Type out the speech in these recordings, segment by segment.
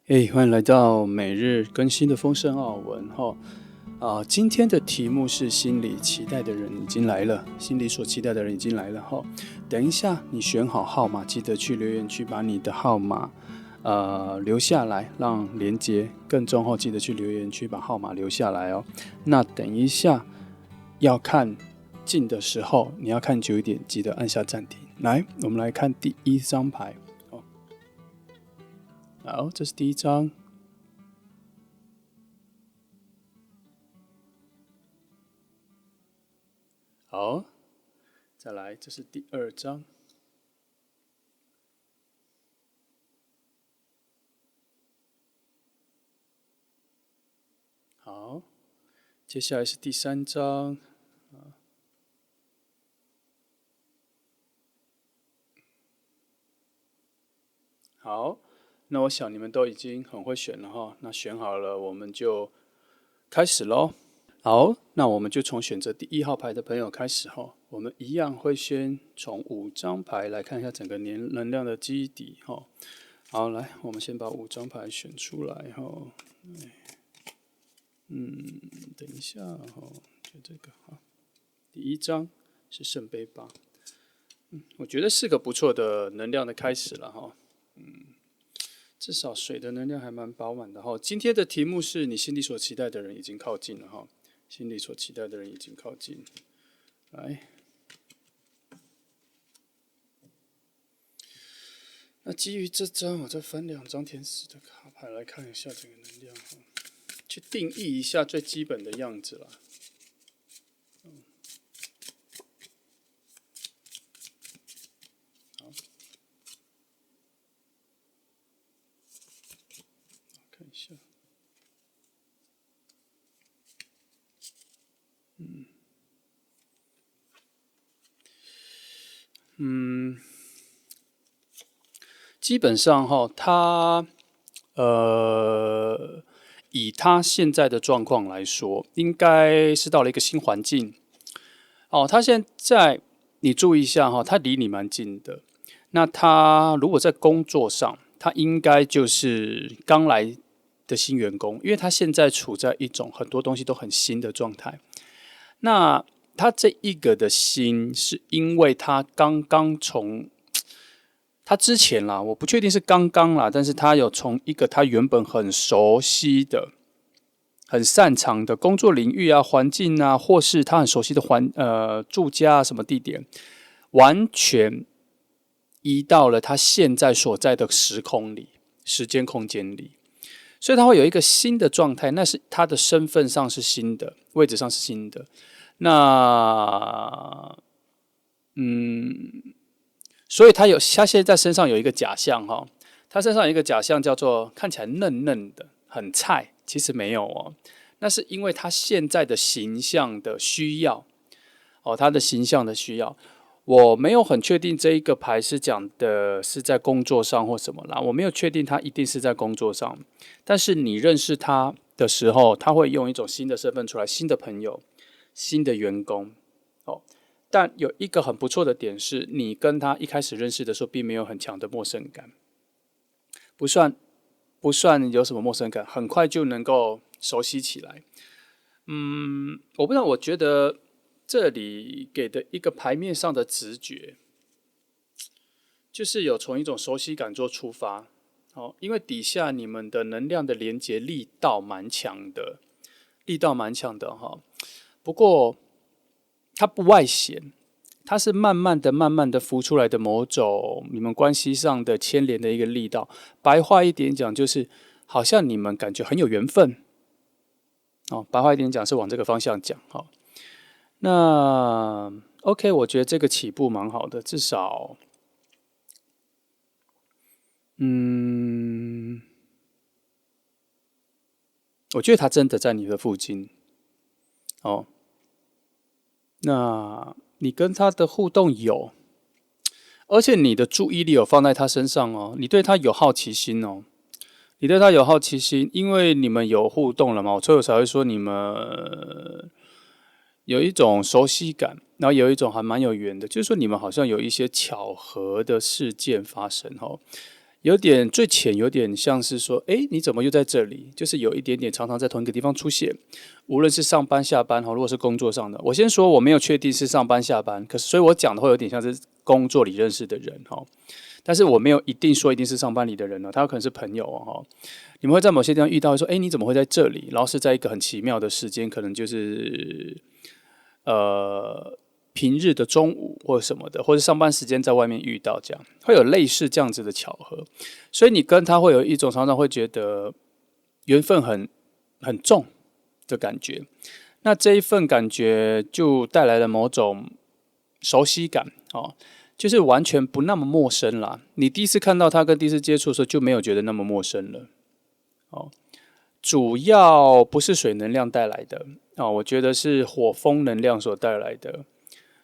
欢迎来到每日更新的丰盛奥文哈。今天的题目是心里期待的人已经来了，心里所期待的人已经来了哈。等一下你选好号码，记得去留言区把你的号码留下来，让连结更重后，记得去留言区把号码留下来哦。那等一下要看近的时候，你要看久一点，记得按下暂停。来，我们来看第一张牌。好，这是第一张。好，再来，这是第二张。好，接下来是第三张。好，那我想你们都已经很会选了哈。那选好了，我们就开始咯。好，那我们就从选择第一号牌的朋友开始哈。我们一样会先从5张牌来看一下整个能量的基底哈。好，来，我们先把5张牌选出来哈。等一下哈，就这个哈。第一张是圣杯8，我觉得是个不错的能量的开始了哈。至少水的能量还蛮饱满的哈。今天的题目是你心里所期待的人已经靠近了哈，心里所期待的人已经靠近。来，那基于这张，我再翻2张天使的卡牌来看一下这个能量哈，去定义一下最基本的样子啦。好，看一下。基本上哈，他以他现在的状况来说，应该是到了一个新环境。他现在你注意一下哈，他离你蛮近的。那他如果在工作上，他应该就是刚来的新员工，因为他现在处在一种很多东西都很新的状态。那他这一个的新，是因为他刚刚从他之前啦，我不确定是刚刚啦，但是他有从一个他原本很熟悉的、很擅长的工作领域啊、环境啊，或是他很熟悉的住家啊什么地点，完全移到了他现在所在的时空里、时间空间里，所以他会有一个新的状态，那是他的身份上是新的，位置上是新的。那所以他现在身上有一个假象哈，他身上有一个假象叫做看起来嫩嫩的，很菜，其实没有哦。那是因为他现在的形象的需要哦，他的形象的需要。我没有很确定这一个牌是讲的是在工作上或什么啦，我没有确定他一定是在工作上，但是你认识他的时候，他会用一种新的身份出来，新的朋友、新的员工哦。但有一个很不错的点是，你跟他一开始认识的时候，并没有很强的陌生感，不算有什么陌生感，很快就能够熟悉起来。我不知道，我觉得这里给的一个牌面上的直觉，就是有从一种熟悉感做出发。因为底下你们的能量的连接力道蛮强的，哈。不过它不外显，它是慢慢的、慢慢的浮出来的某种你们关系上的牵连的一个力道。白话一点讲，就是好像你们感觉很有缘分。白话一点讲是往这个方向讲。那 OK， 我觉得这个起步蛮好的，至少，我觉得他真的在你的附近。那你跟他的互动有，而且你的注意力有放在他身上哦，你对他有好奇心哦，你对他有好奇心，因为你们有互动了嘛，所以我才会说你们有一种熟悉感，然后有一种还蛮有缘的，就是说你们好像有一些巧合的事件发生哦。有点最浅，有点像是说，诶，你怎么又在这里？就是有一点点常常在同一个地方出现，无论是上班下班哈，如果是工作上的，我先说我没有确定是上班下班，可是所以我讲的会有点像是工作里认识的人哈，但是我没有一定说一定是上班里的人呢，他有可能是朋友哦。你们会在某些地方遇到说，诶，你怎么会在这里？然后是在一个很奇妙的时间，可能就是平日的中午或者什么的，或者上班时间在外面遇到，这样会有类似这样子的巧合，所以你跟他会有一种常常会觉得缘分很重的感觉。那这一份感觉就带来了某种熟悉感哦，就是完全不那么陌生啦。你第一次看到他跟第一次接触的时候就没有觉得那么陌生了哦。主要不是水能量带来的啊、我觉得是火风能量所带来的。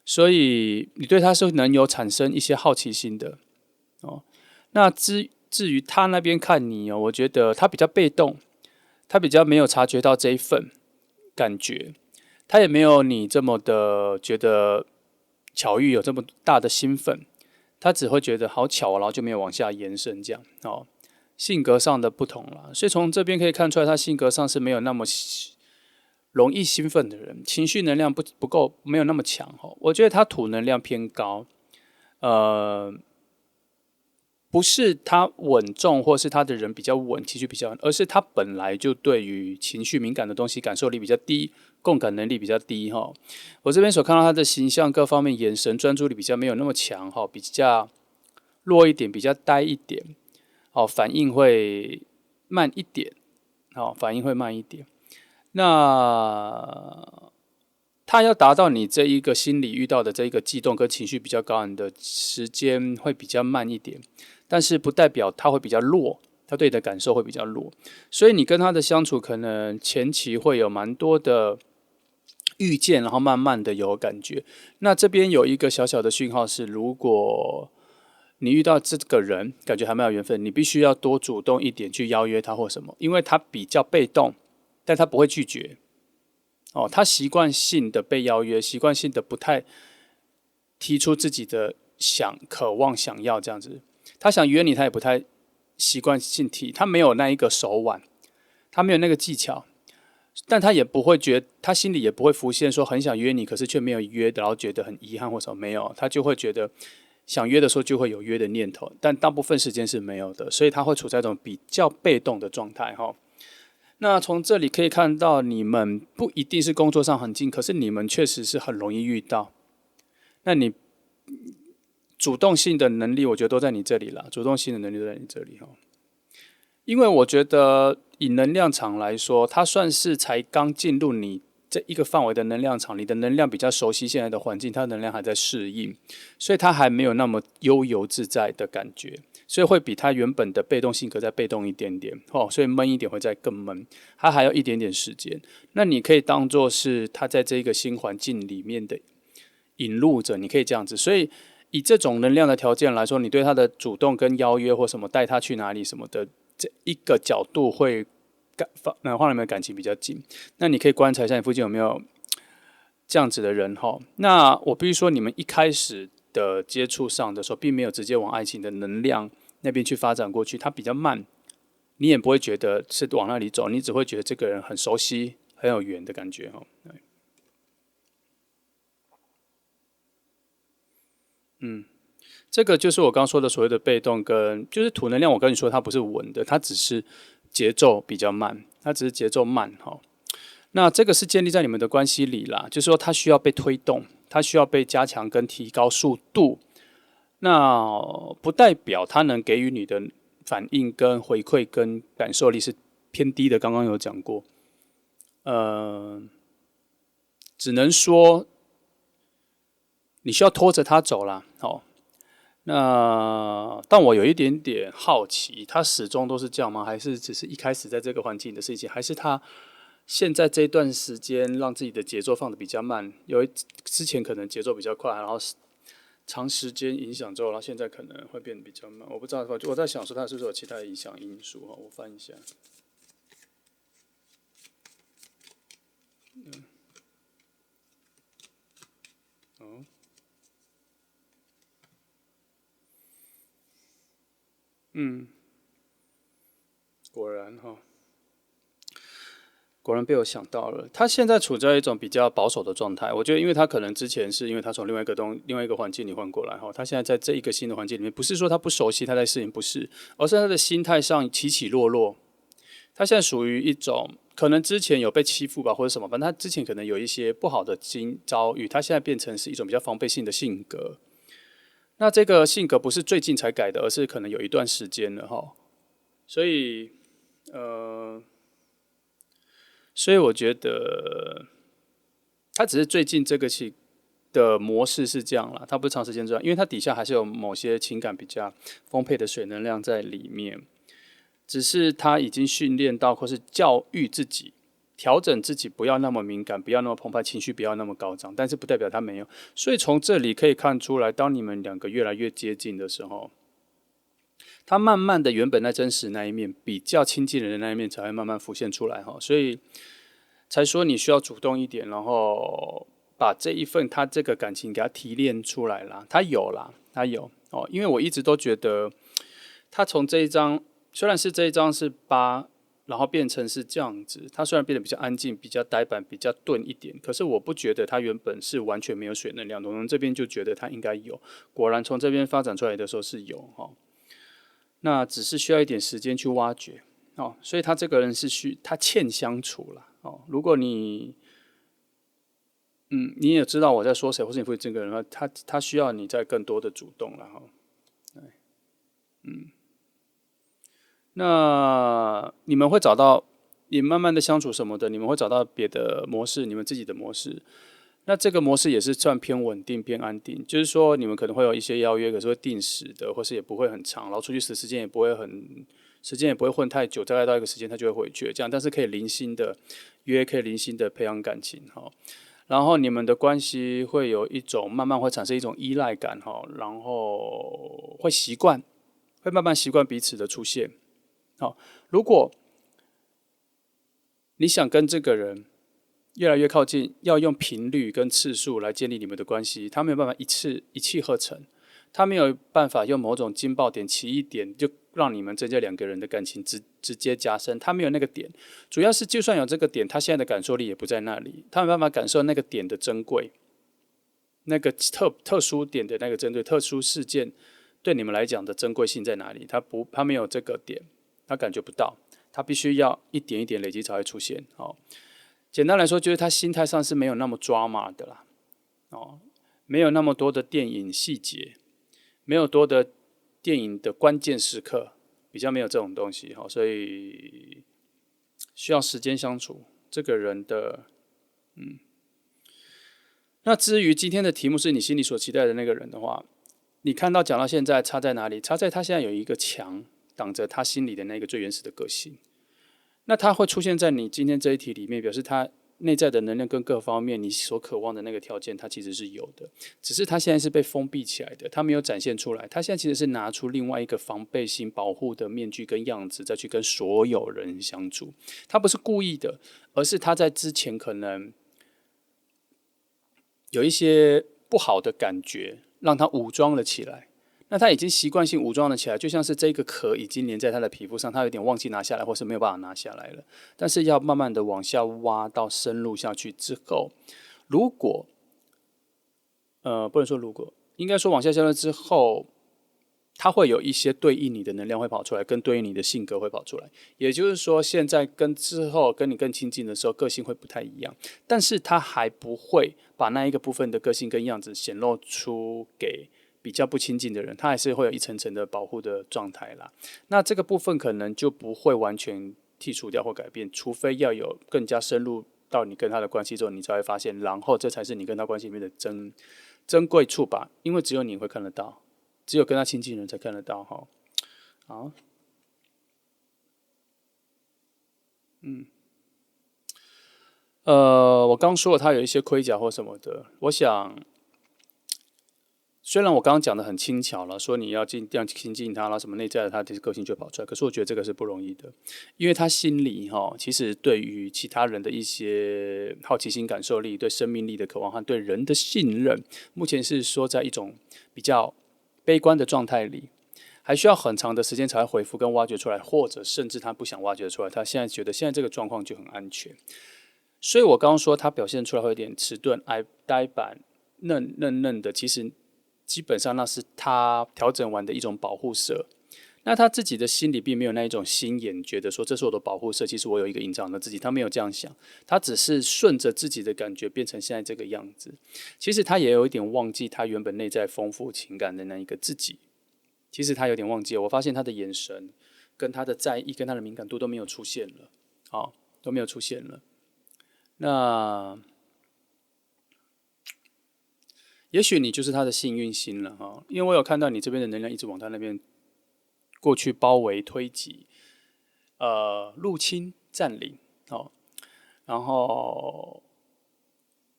所以你对他是能有产生一些好奇心的哦。那至于他那边看你哦，我觉得他比较被动，他比较没有察觉到这一份感觉，他也没有你这么的觉得巧遇有这么大的兴奋，他只会觉得好巧啊，然后就没有往下延伸这样哦。性格上的不同啦，所以从这边可以看出来，他性格上是没有那么容易兴奋的人，情绪能量不够，没有那么强哈。我觉得他土能量偏高，呃，不是他稳重，或是他的人比较稳，情绪比较稳，而是他本来就对于情绪敏感的东西感受力比较低，共感能力比较低哈。我这边所看到他的形象各方面，眼神专注力比较没有那么强哈，比较弱一点，比较呆一点，哦，反应会慢一点，哦，反应会慢一点。那他要达到你这一个心理遇到的这一个悸动跟情绪比较高昂的时间会比较慢一点，但是不代表他会比较弱，他对你的感受会比较弱，所以你跟他的相处可能前期会有蛮多的遇见，然后慢慢的有感觉。那这边有一个小小的讯号是，如果你遇到这个人，感觉还蛮有缘分，你必须要多主动一点去邀约他或什么，因为他比较被动，但他不会拒绝。哦，他习惯性的被邀约，习惯性的不太提出自己的想、渴望、想要这样子。他想约你，他也不太习惯性提，他没有那一个手腕，他没有那个技巧，但他也不会觉得，他心里也不会浮现说很想约你，可是却没有约的，然后觉得很遗憾或什么没有，他就会觉得想约的时候就会有约的念头，但大部分时间是没有的，所以他会处在一种比较被动的状态哈。那从这里可以看到，你们不一定是工作上很近，可是你们确实是很容易遇到。那你主动性的能力，我觉得都在你这里啦，主动性的能力都在你这里哈。因为我觉得以能量场来说，它算是才刚进入你这一个范围的能量场，你的能量比较熟悉现在的环境，它的能量还在适应，所以它还没有那么悠游自在的感觉，所以会比它原本的被动性格再被动一点点哦，所以闷一点会再更闷，它还要一点点时间。那你可以当做是它在这个新环境里面的引路者，你可以这样子。所以以这种能量的条件来说，你对他的主动跟邀约或什么带他去哪里什么的，这一个角度会让你们的感情比较近。那你可以观察一下你附近有没有这样子的人哈。那我必须说，你们一开始的接触上的时候，并没有直接往爱情的能量那边去发展过去，它比较慢，你也不会觉得是往那里走，你只会觉得这个人很熟悉、很有缘的感觉哈。这个就是我刚刚说的所谓的被动跟，就是土能量。我跟你说，它不是稳的，它只是节奏比较慢，它只是节奏慢哈。那这个是建立在你们的关系里啦，就是说它需要被推动，它需要被加强跟提高速度。那不代表它能给予你的反应跟回馈跟感受力是偏低的。刚刚有讲过，呃，只能说你需要拖着它走啦。哦，那但我有一点点好奇，他始终都是这样吗？还是只是一开始在这个环境的事情？还是他现在这段时间让自己的节奏放的比较慢？之前可能节奏比较快，然后长时间影响之后，然后现在可能会变得比较慢。我不知道，我在想说他是不是有其他的影响因素哈？我翻一下。哦，嗯。果然果然被我想到了。他现在处在一种比较保守的状态，我觉得，因为他可能之前是因为他从另外一个环境里换过来他现在在这一个新的环境里面，不是说他不熟悉，他在适应，不是，而是他的心态上起起落落。他现在属于一种可能之前有被欺负吧，或者什么，反正他之前可能有一些不好的遭遇，他现在变成是一种比较防备性的性格。那这个性格不是最近才改的，而是可能有一段时间了所以呃，所以我觉得他只是最近这个的模式是这样啦，他不是长时间这样，因为他底下还是有某些情感比较丰沛的水能量在里面，只是他已经训练到或是教育自己。调整自己，不要那么敏感，不要那么澎湃，情绪不要那么高涨，但是不代表他没有。所以从这里可以看出来，当你们两个越来越接近的时候，他慢慢的原本那真实那一面，比较亲近人的那一面才会慢慢浮现出来所以才说你需要主动一点，然后把这一份他这个感情给他提炼出来啦。他有啦，他有因为我一直都觉得他从这一章，虽然是这一章是8，然后变成是这样子，他虽然变得比较安静、比较呆板、比较钝一点，可是我不觉得他原本是完全没有水能量。从这边就觉得他应该有，果然从这边发展出来的时候是有那只是需要一点时间去挖掘所以他这个人是他欠相处啦如果你你也知道我在说谁，或是你会这个人的话，他需要你再更多的主动了那你们会找到，你慢慢的相处什么的，你们会找到别的模式，你们自己的模式。那这个模式也是算偏稳定、偏安定，就是说你们可能会有一些邀约，可是会定时的，或是也不会很长，然后出去时间也不会混太久，大概到一个时间他就会回去这样，但是可以零星的约，可以零星的培养感情然后你们的关系会有一种慢慢会产生一种依赖感然后会习惯，会慢慢习惯彼此的出现如果你想跟这个人越来越靠近，要用频率跟次数来建立你们的关系，他没有办法一气呵成，他没有办法用某种惊爆点、奇异点就让你们增加两个人的感情直接加深，他没有那个点。主要是就算有这个点，他现在的感受力也不在那里，他没办法感受那个点的珍贵，那个特殊点的那个针对特殊事件对你们来讲的珍贵性在哪里？他没有这个点，他感觉不到，他必须要一点一点累积才会出现简单来说，就是他心态上是没有那么抓马的啦没有那么多的电影细节，没有多的电影的关键时刻，比较没有这种东西所以需要时间相处。这个人的那至于今天的题目是你心里所期待的那个人的话，你看到讲到现在差在哪里？差在他现在有一个墙挡着他心里的那个最原始的个性。那他会出现在你今天这一题里面，表示他内在的能量跟各方面你所渴望的那个条件，他其实是有的，只是他现在是被封闭起来的，他没有展现出来。他现在其实是拿出另外一个防备心、保护的面具跟样子，再去跟所有人相处。他不是故意的，而是他在之前可能有一些不好的感觉，让他武装了起来。那他已经习惯性武装了起来，就像是这个壳已经粘在他的皮肤上，他有点忘记拿下来，或是没有办法拿下来了。但是要慢慢的往下挖到深入下去之后，如果不能说如果，应该说往下下之后，它会有一些对应你的能量会跑出来，跟对应你的性格会跑出来。也就是说，现在跟之后跟你更亲近的时候，个性会不太一样，但是他还不会把那一个部分的个性跟样子显露出给比较不亲近的人，他还是会有一层层的保护的状态啦。那这个部分可能就不会完全剔除掉或改变，除非要有更加深入到你跟他的关系之后，你才会发现，然后这才是你跟他关系里面的珍贵处吧，因为只有你会看得到。只有跟他亲近的人才看得到好，我刚说了他有一些盔甲或什么的，我想，虽然我刚刚讲的很轻巧了，说你要尽量亲近他了，什么内在的他的个性就跑出来，可是我觉得这个是不容易的，因为他心里其实对于其他人的一些好奇心、感受力、对生命力的渴望和对人的信任，目前是说在一种比较悲观的状态里。还需要很长的时间才会恢复跟挖掘出来，或者甚至他不想挖掘出来，他现在觉得现在这个状况就很安全。所以我刚刚说他表现出来会有点迟钝、呆板、嫩的，其实基本上那是他调整完的一种保护色。那他自己的心里并没有那一种心眼，觉得说这是我的保护色，其实我有一个隐藏的自己，他没有这样想，他只是顺着自己的感觉变成现在这个样子。其实他也有一点忘记他原本内在丰富情感的那一个自己，其实他有点忘记了。我发现他的眼神、跟他的在意、跟他的敏感度都没有出现了，好，都没有出现了。那也许你就是他的幸运星了哈，因为我有看到你这边的能量一直往他那边过去包围、推挤、入侵、占领，哦，然后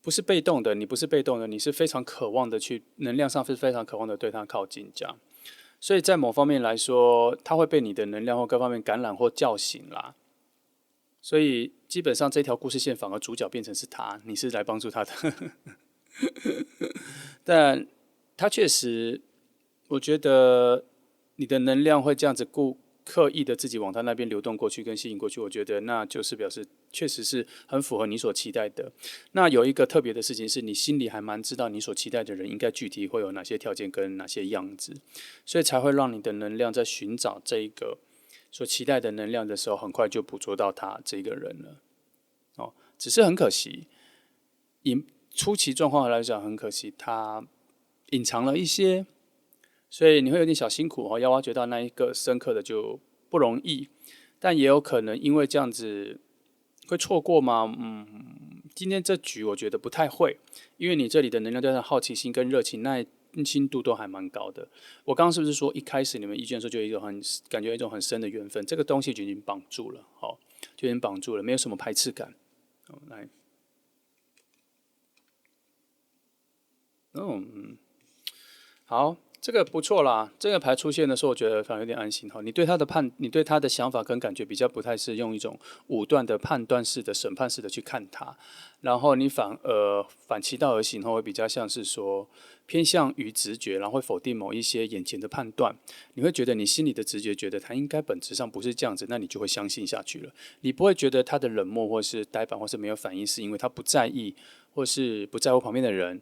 不是被动的，你不是被动的，你是非常渴望的去，能量上是非常渴望的对他靠近，这样。所以在某方面来说，他会被你的能量或各方面感染或叫醒啦。所以基本上这条故事线反而主角变成是他，你是来帮助他的。但他确实，我觉得你的能量会这样子刻意的自己往他那边流动过去跟吸引过去，我觉得那就是表示确实是很符合你所期待的。那有一个特别的事情是你心里还蛮知道你所期待的人应该具体会有哪些条件跟哪些样子，所以才会让你的能量在寻找这一个所期待的能量的时候，很快就捕捉到他这个人了。哦，只是很可惜，以初期状况来讲，很可惜他隐藏了一些。所以你会有点小辛苦哦，要挖掘到那一个深刻的就不容易，但也有可能因为这样子会错过吗？今天这局我觉得不太会，因为你这里的能量加上好奇心跟热情耐心度都还蛮高的。我刚刚是不是说一开始你们遇见的时候就有一种感觉一种很深的缘分，这个东西就已经绑住了，好，就已经绑住了，没有什么排斥感。来，好。这个不错啦，这个牌出现的时候，我觉得反而有点安心哈。你对他的想法跟感觉比较不太是用一种武断的判断式的审判式的去看他，然后你反其道而行后，会比较像是说偏向于直觉，然后会否定某一些眼前的判断。你会觉得你心里的直觉觉得他应该本质上不是这样子，那你就会相信下去了。你不会觉得他的冷漠或是呆板或是没有反应，是因为他不在意或是不在乎旁边的人。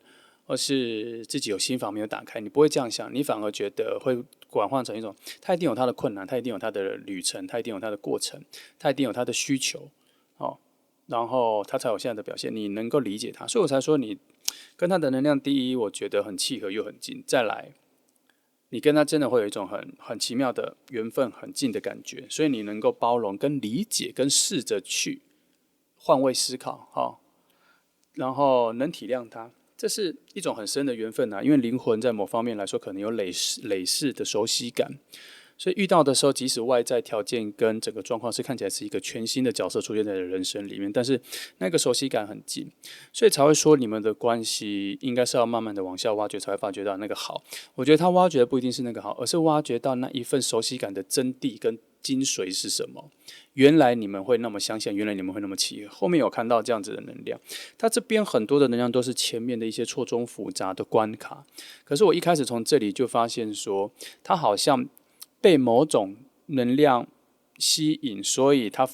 或是自己有心房没有打开，你不会这样想，你反而觉得会转换成一种，他一定有他的困难，他一定有他的旅程，他一定有他的过程，他一定有他的需求，哦，然后他才有现在的表现，你能够理解他，所以我才说你跟他的能量第一，我觉得很契合又很近，再来，你跟他真的会有一种很奇妙的缘分，很近的感觉，所以你能够包容、跟理解、跟试着去换位思考，哈，然后能体谅他。这是一种很深的缘分啊，因为灵魂在某方面来说，可能有累世的熟悉感，所以遇到的时候，即使外在条件跟整个状况是看起来是一个全新的角色出现在人生里面，但是那个熟悉感很近，所以才会说你们的关系应该是要慢慢的往下挖掘，才会发掘到那个好。我觉得他挖掘的不一定是那个好，而是挖掘到那一份熟悉感的真谛跟精髓是什么。原来你们会那么相信，原来你们会那么契合。后面有看到这样子的能量，它这边很多的能量都是前面的一些错综复杂的关卡。可是我一开始从这里就发现说，它好像被某种能量吸引，所以它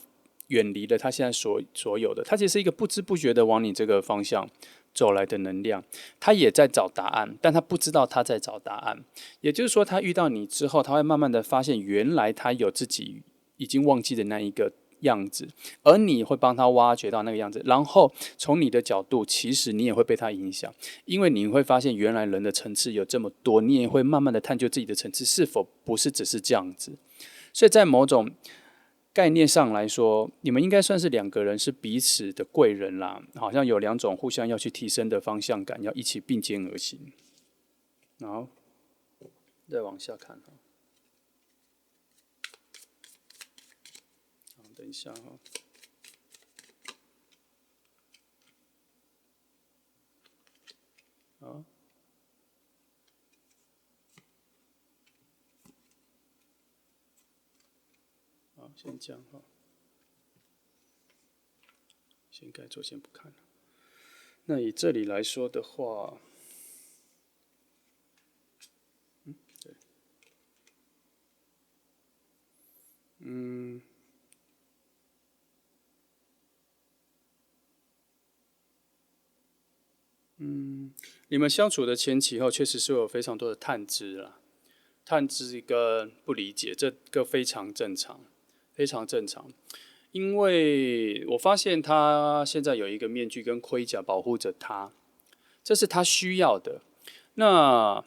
远离了它现在所有的。它其实是一个不知不觉的往你这个方向走来的能量，他也在找答案，但他不知道他在找答案。也就是说，他遇到你之后，他会慢慢的发现，原来他有自己已经忘记的那一个样子，而你会帮他挖掘到那个样子，然后从你的角度，其实你也会被他影响，因为你会发现原来人的层次有这么多，你也会慢慢的探究自己的层次是否不是只是这样子。所以在某种概念上来说，你们应该算是两个人是彼此的贵人啦，好像有两种互相要去提升的方向感，要一起并肩而行。然后再往下看哈，等一下哈。好，好，先这样哈，先该做先不看了。那以这里来说的话，对，你们相处的前期后，确实是有非常多的探知啦，探知跟不理解，这个非常正常，非常正常。因为我发现他现在有一个面具跟盔甲保护着他，这是他需要的。那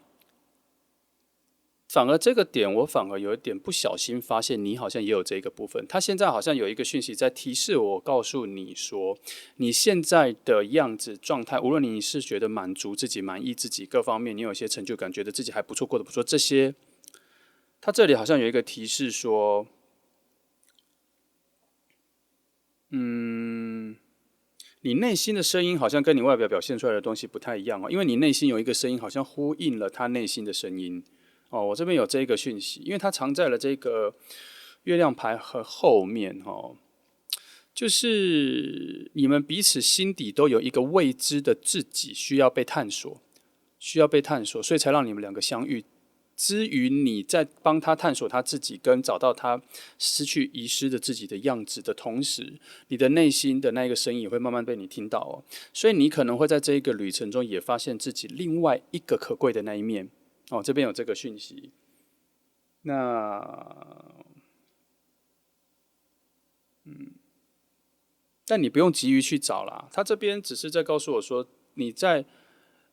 反而这个点，我反而有一点不小心发现，你好像也有这个部分。他现在好像有一个讯息在提示我，告诉你说，你现在的样子状态，无论你是觉得满足自己、满意自己各方面，你有一些成就感，觉得自己还不错，过得不错，这些，他这里好像有一个提示说，你内心的声音好像跟你外表表现出来的东西不太一样哦，因为你内心有一个声音，好像呼应了他内心的声音。哦，我这边有这个讯息，因为它藏在了这个月亮牌和后面哦，就是你们彼此心底都有一个未知的自己需要被探索，需要被探索，所以才让你们两个相遇。之于你在帮他探索他自己，跟找到他失去遗失的自己的样子的同时，你的内心的那个声音也会慢慢被你听到哦。所以你可能会在这一个旅程中也发现自己另外一个可贵的那一面哦。这边有这个讯息，那但你不用急于去找啦。他这边只是在告诉我说，你在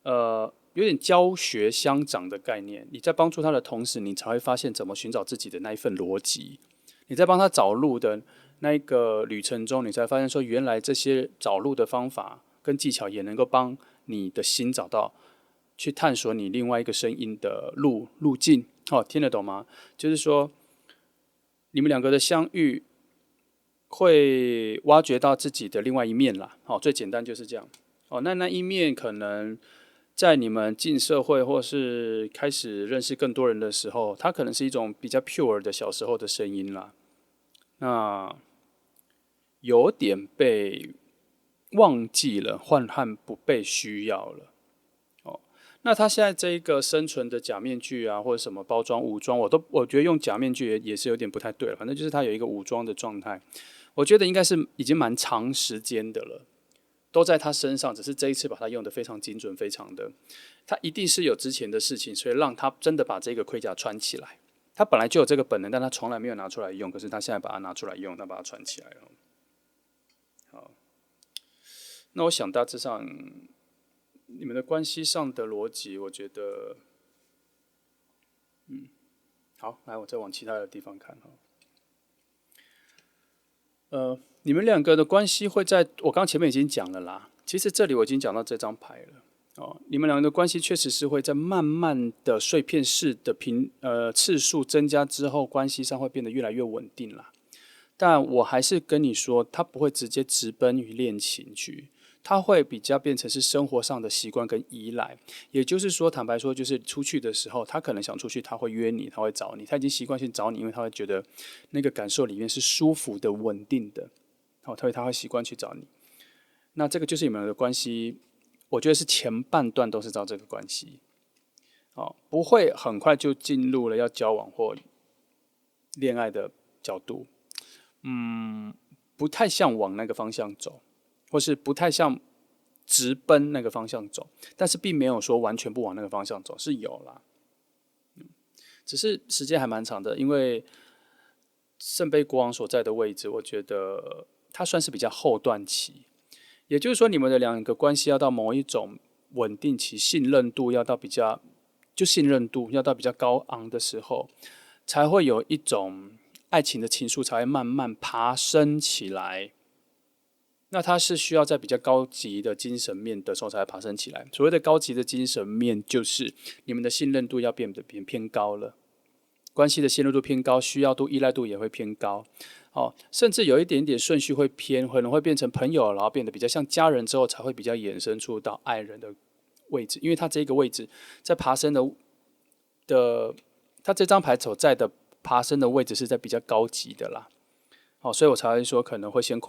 有点教学相长的概念。你在帮助他的同时，你才会发现怎么寻找自己的那一份逻辑。你在帮他找路的那一个旅程中，你才发现说，原来这些找路的方法跟技巧也能够帮你的心找到去探索你另外一个声音的路径。哦，听得懂吗？就是说，你们两个的相遇会挖掘到自己的另外一面啦。哦，最简单就是这样。哦，那一面可能在你们进社会或是开始认识更多人的时候，它可能是一种比较 pure 的小时候的声音啦。那有点被忘记了，换和不被需要了。哦，那他现在这一个生存的假面具啊，或者什么包装武装，我觉得用假面具也是有点不太对了。反正就是他有一个武装的状态，我觉得应该是已经蛮长时间的了。都在他身上，只是这一次把它用的非常精准，非常的，他一定是有之前的事情，所以让他真的把这个盔甲穿起来。他本来就有这个本能，但他从来没有拿出来用，可是他现在把它拿出来用，他把它穿起来了。好，那我想大致上你们的关系上的逻辑，我觉得，好，来我再往其他的地方看哈。你们两个的关系会在我刚前面已经讲了啦。其实这里我已经讲到这张牌了哦。你们两个的关系确实是会在慢慢的碎片式的次数增加之后，关系上会变得越来越稳定啦。但我还是跟你说，他不会直接直奔于恋情去，他会比较变成是生活上的习惯跟依赖。也就是说，坦白说，就是出去的时候，他可能想出去，他会约你，他会找你，他已经习惯性找你，因为他会觉得那个感受里面是舒服的、稳定的。好，所以他会习惯去找你。那这个就是你们的关系，我觉得是前半段都是照这个关系，哦，不会很快就进入了要交往或恋爱的角度，不太像往那个方向走，或是不太像直奔那个方向走，但是并没有说完全不往那个方向走，是有啦，只是时间还蛮长的，因为圣杯国王所在的位置，我觉得它算是比较后段期，也就是说，你们的两个关系要到某一种稳定期，信任度要到比较，就信任度要到比较高昂的时候，才会有一种爱情的情愫才会慢慢爬升起来。那它是需要在比较高级的精神面的时候才会爬升起来。所谓的高级的精神面，就是你们的信任度要变得偏高了，关系的信任度偏高，需要度、依赖度也会偏高。哦，甚至有一点点顺序会偏，可能会变成朋友，然后变得比较像家人之后，才会比较衍生出到爱人的位置。因为它这个位置在爬升的，它这张牌所在的爬升的位置是在比较高级的啦。哦，所以我才会说可能会先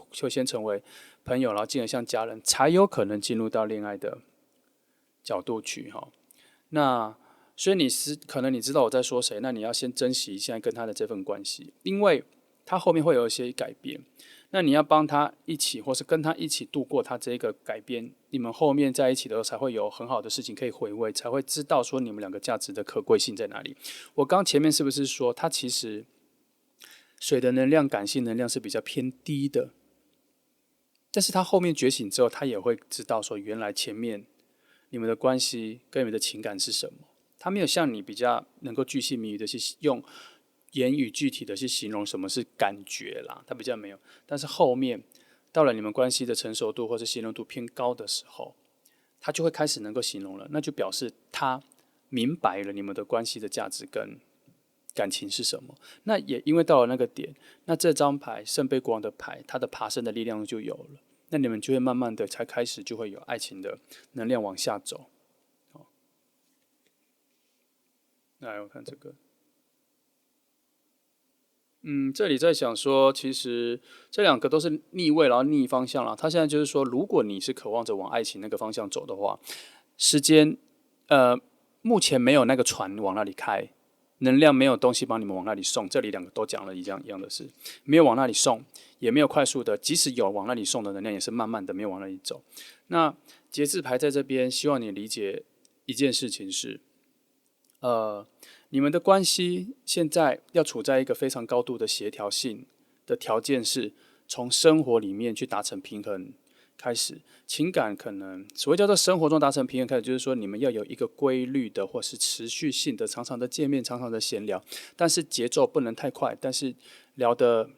成为朋友，然后进而像家人，才有可能进入到恋爱的角度去哈。那所以可能你知道我在说谁，那你要先珍惜现在跟他的这份关系，因为他后面会有一些改变。那你要帮他一起，或是跟他一起度过他这个改变，你们后面在一起的时候才会有很好的事情可以回味，才会知道说你们两个价值的可贵性在哪里。我刚前面是不是说，他其实水的能量、感性能量是比较偏低的，但是他后面觉醒之后，他也会知道说，原来前面你们的关系跟你们的情感是什么。他没有像你比较能够巨细靡遗的去用言语具体的去形容什么是感觉啦，他比较没有。但是后面到了你们关系的成熟度或是形容度偏高的时候，他就会开始能够形容了，那就表示他明白了你们的关系的价值跟感情是什么。那也因为到了那个点，那这张牌圣杯国王的牌，它的爬升的力量就有了。那你们就会慢慢的才开始就会有爱情的能量往下走。来，我看这个。这里在想说，其实这两个都是逆位，然后逆方向了。他现在就是说，如果你是渴望着往爱情那个方向走的话，时间，目前没有那个船往那里开，能量没有东西帮你们往那里送。这里两个都讲了一样的事，没有往那里送，也没有快速的，即使有往那里送的能量，也是慢慢的没有往那里走。那节制牌在这边，希望你理解一件事情是，你们的关系现在要处在一个非常高度的协调性的条件是，从生活里面去达成平衡开始。情感可能所谓叫做生活中达成平衡开始，就是说你们要有一个规律的或是持续性的、常常的见面、常常的闲聊，但是节奏不能太快，但是聊的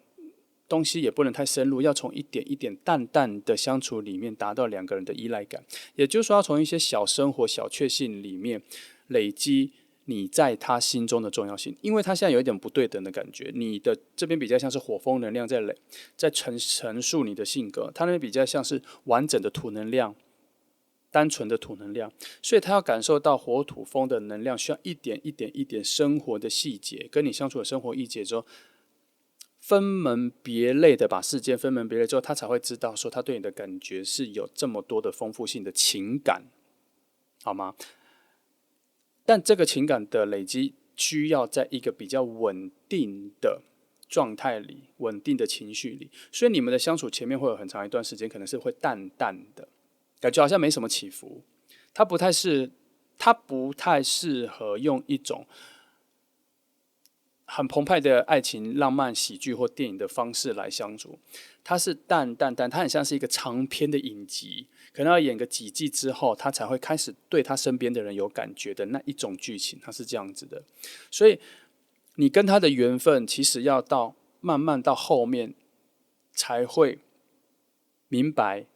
东西也不能太深入，要从一点一点淡淡的相处里面达到两个人的依赖感。也就是说，要从一些小生活、小确幸里面累积你在他心中的重要性，因为他现在有一点不对等的感觉，你的这边比较像是火风能量在陈述你的性格，他那边比较像是完整的土能量，单纯的土能量，所以他要感受到火土风的能量，需要一点一点一点生活的细节，跟你相处的生活细节之后，分门别类的把事件分门别类之后，他才会知道说他对你的感觉是有这么多的丰富性的情感，好吗？但这个情感的累积需要在一个比较稳定的状态里，稳定的情绪里，所以你们的相处前面会有很长一段时间，可能是会淡淡的，感觉好像没什么起伏。它不太适合用一种很澎湃的爱情、浪漫喜剧或电影的方式来相处，它是淡淡淡，它很像是一个长篇的影集，可能要演个几季之后，他才会开始对他身边的人有感觉的那一种剧情，它是这样子的。所以你跟他的缘分，其实要到慢慢到后面才会明白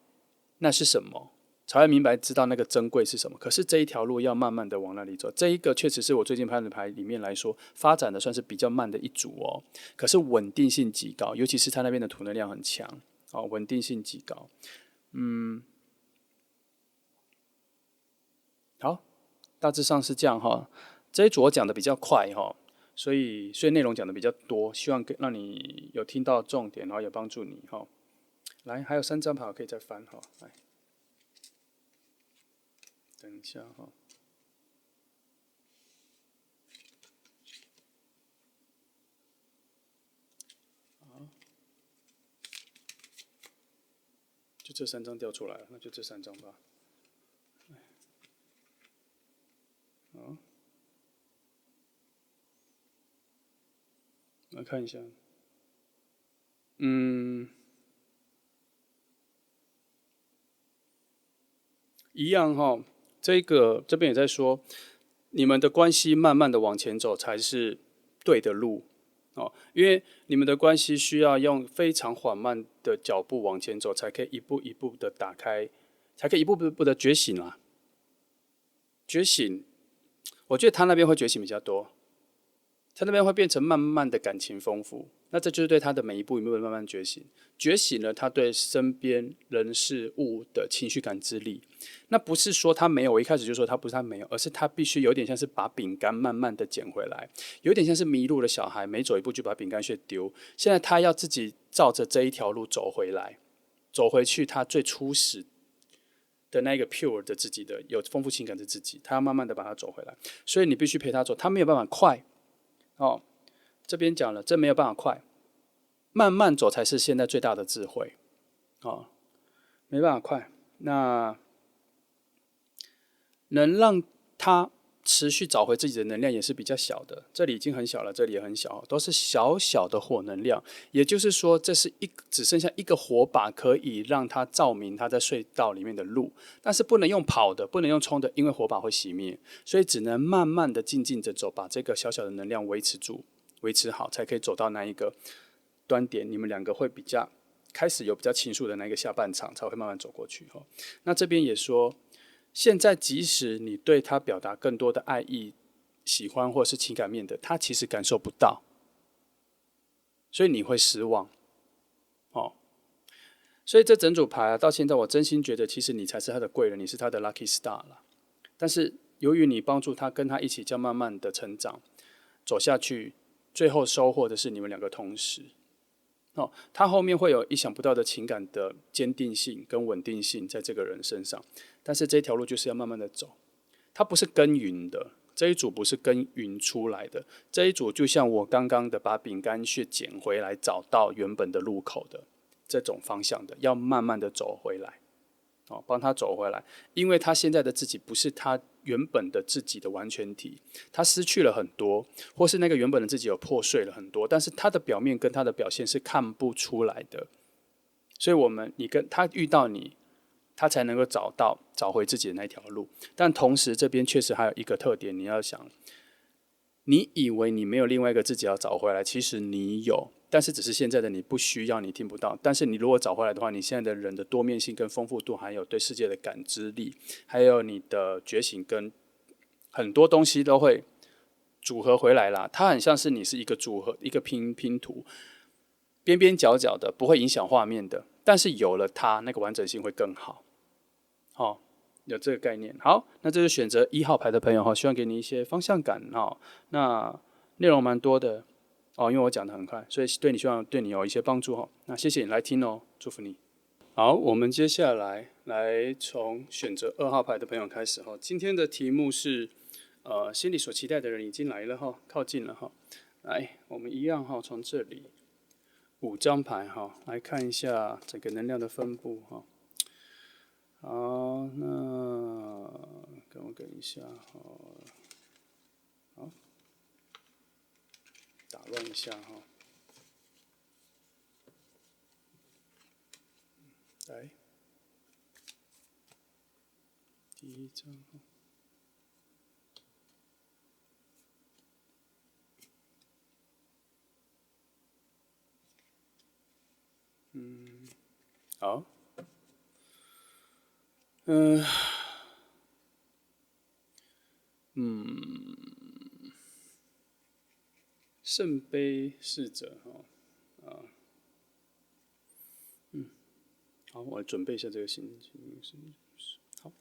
那是什么，才会明白知道那个珍贵是什么。可是这一条路要慢慢的往那里走，这一个确实是我最近拍的牌里面来说，发展的算是比较慢的一组哦。可是稳定性极高，尤其是他那边的土能量很强哦，稳定性极高。好，大致上是这样哈。这一组我讲的比较快哈，所以内容讲的比较多，希望让你有听到重点，然后有帮助你哈。来，还有3张牌我可以再翻哈，来。等一下哈，就这3张掉出来了，那就这3张吧。好，来看一下，一样哈。这边也在说，你们的关系慢慢的往前走才是对的路哦，因为你们的关系需要用非常缓慢的脚步往前走，才可以一步一步的打开，才可以一步一步的觉醒啦。觉醒，我觉得他那边会觉醒比较多，他那边会变成慢慢的感情丰富，那这就是对他的每一步一步的慢慢觉醒，觉醒了他对身边人事物的情绪感知力。那不是说他没有，我一开始就说他不是他没有，而是他必须有点像是把饼干慢慢的捡回来，有点像是迷路的小孩，每走一步就把饼干屑丢。现在他要自己照着这一条路走回来，走回去他最初始的那个 pure 的自己的有丰富情感的自己，他要慢慢的把它走回来，所以你必须陪他走，他没有办法快哦。这边讲了，这没有办法快，慢慢走才是现在最大的智慧。没办法快，那能让他持续找回自己的能量也是比较小的，这里已经很小了，这里也很小，都是小小的火能量。也就是说，这是只剩下一个火把可以让他照明他在隧道里面的路，但是不能用跑的，不能用冲的，因为火把会熄灭，所以只能慢慢的静静的走，把这个小小的能量维持住，维持好，才可以走到那一个端点。你们两个会比较开始有比较倾诉的那个下半场，才会慢慢走过去。那这边也说，现在即使你对他表达更多的爱意、喜欢或是情感面的，他其实感受不到，所以你会失望。所以这整组牌到现在，我真心觉得，其实你才是他的贵人，你是他的 lucky star 啦。但是由于你帮助他，跟他一起这样慢慢的成长，走下去，最后收获的是你们两个同时。他后面会有意想不到的情感的坚定性跟稳定性在这个人身上，但是这条路就是要慢慢的走，它不是耕耘的，这一组不是耕耘出来的，这一组就像我刚刚的把饼干屑捡回来，找到原本的路口的这种方向的，要慢慢的走回来，帮他走回来，因为他现在的自己不是他原本的自己的完全体，他失去了很多，或是那个原本的自己有破碎了很多，但是他的表面跟他的表现是看不出来的，所以你跟他遇到你，他才能够找回自己的那条路。但同时这边确实还有一个特点，你要想，你以为你没有另外一个自己要找回来，其实你有，但是只是现在的你不需要，你听不到。但是你如果找回来的话，你现在的人的多面性跟丰富度，还有对世界的感知力，还有你的觉醒跟很多东西都会组合回来啦。它很像是你是一个组合，一个拼图，边边角角的，不会影响画面的。但是有了它，那个完整性会更好。有这个概念。好，那这是选择1号牌的朋友希望给你一些方向感那内容蛮多的因为我讲得很快，所以希望对你有一些帮助那谢谢你来听祝福你。好，我们接下来从选择2号牌的朋友开始今天的题目是心里所期待的人已经来了靠近了来，我们一样从这里5张牌来看一下整个能量的分布好，那跟我一下好，打乱一下来，第一张好。圣杯侍者好，我准备一下这个心情。好，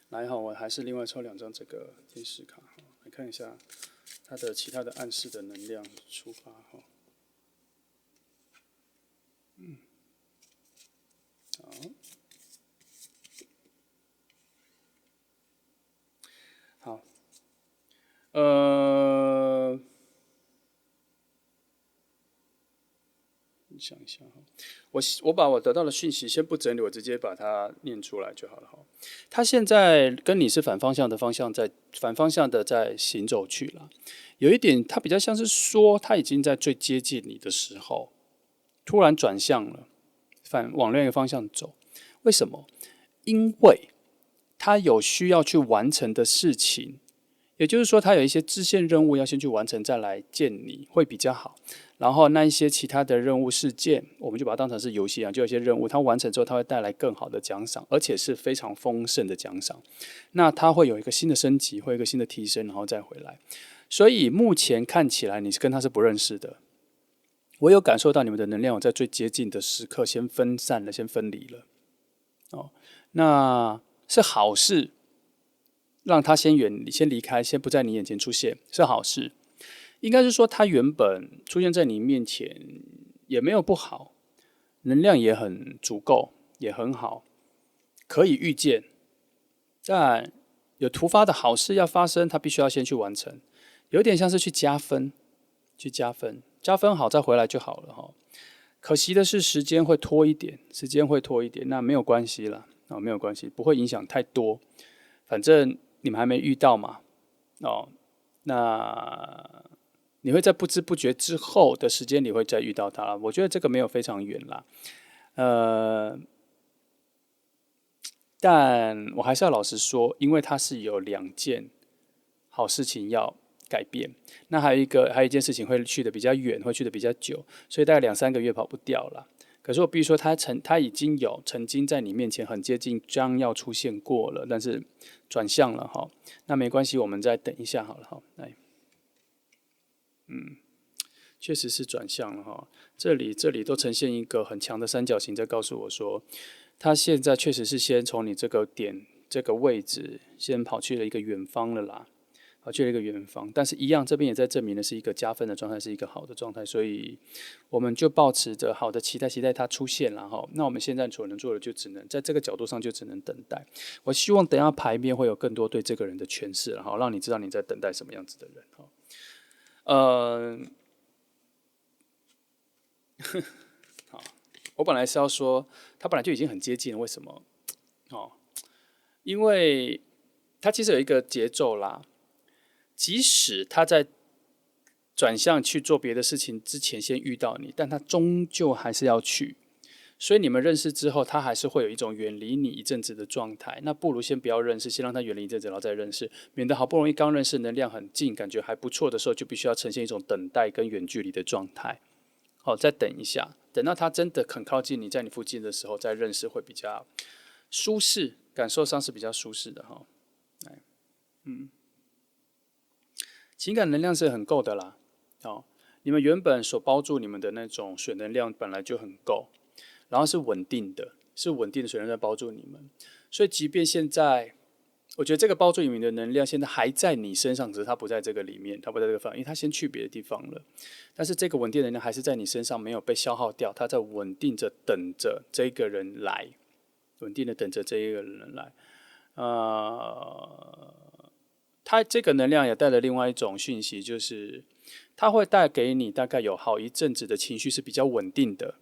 来我还是另外抽2张这个天使卡来看一下它的其他的暗示的能量出发好，想一下我把我得到的讯息先不整理，我直接把它念出来就好了他现在跟你是反方向的在行走去了，有一点他比较像是说他已经在最接近你的时候，突然转向了，往另一个方向走。为什么？因为他有需要去完成的事情，也就是说他有一些支线任务要先去完成，再来见你会比较好。然后那一些其他的任务事件，我们就把它当成是游戏就有一些任务，它完成之后，它会带来更好的奖赏，而且是非常丰盛的奖赏。那它会有一个新的升级，会有一个新的提升，然后再回来。所以目前看起来，你是跟他是不认识的。我有感受到你们的能量，在最接近的时刻先分散了，先分离了。那是好事，让他先离开，先不在你眼前出现，是好事。应该是说，他原本出现在你面前也没有不好，能量也很足够，也很好，可以预见。但有突发的好事要发生，他必须要先去完成，有点像是去加分，加分好再回来就好了可惜的是时间会拖一点，那没有关系啦，没有关系，不会影响太多，反正你们还没遇到嘛，那你会在不知不觉之后的时间里会再遇到他，我觉得这个没有非常远啦，但我还是要老实说，因为它是有2件好事情要改变，那还有一件事情会去的比较远，会去的比较久，所以大概2-3个月跑不掉了。可是我必须说他已经曾经在你面前很接近，将要出现过了，但是转向了哈。那没关系，我们再等一下好了哈。来，确实是转向了哈。这里都呈现一个很强的三角形，在告诉我说，他现在确实是先从你这个点这个位置，先跑去了一个远方了啦。跑去了一个远方，但是一样，这边也在证明的是一个加分的状态，是一个好的状态，所以我们就抱持着好的期待它出现了哈。那我们现在所能做的就只能在这个角度上就只能等待。我希望等一下牌面会有更多对这个人的诠释，然后让你知道你在等待什么样子的人哈。好，我本来是要说他本来就已经很接近了，为什么？因为他其实有一个节奏啦。即使他在转向去做别的事情之前先遇到你，但他终究还是要去，所以你们认识之后，他还是会有一种远离你一阵子的状态。那不如先不要认识，先让他远离一阵子，然后再认识，免得好不容易刚认识，能量很近，感觉还不错的时候，就必须要呈现一种等待跟远距离的状态。好，再等一下，等到他真的很靠近你，在你附近的时候再认识，会比较舒适，感受上是比较舒适的哈。情感能量是很够的啦，你们原本所包住你们的那种水能量本来就很够，然后是稳定的水能量包住你们，所以即便现在，我觉得这个包住你们的能量现在还在你身上，只是它不在这个里面，它不在这个范围，因为它先去别的地方了，但是这个稳定能量还是在你身上，没有被消耗掉，它在稳定着等着这个人来，稳定的等着这一个人来，它这个能量也带了另外一种讯息，就是它会带给你大概有好一阵子的情绪是比较稳定的。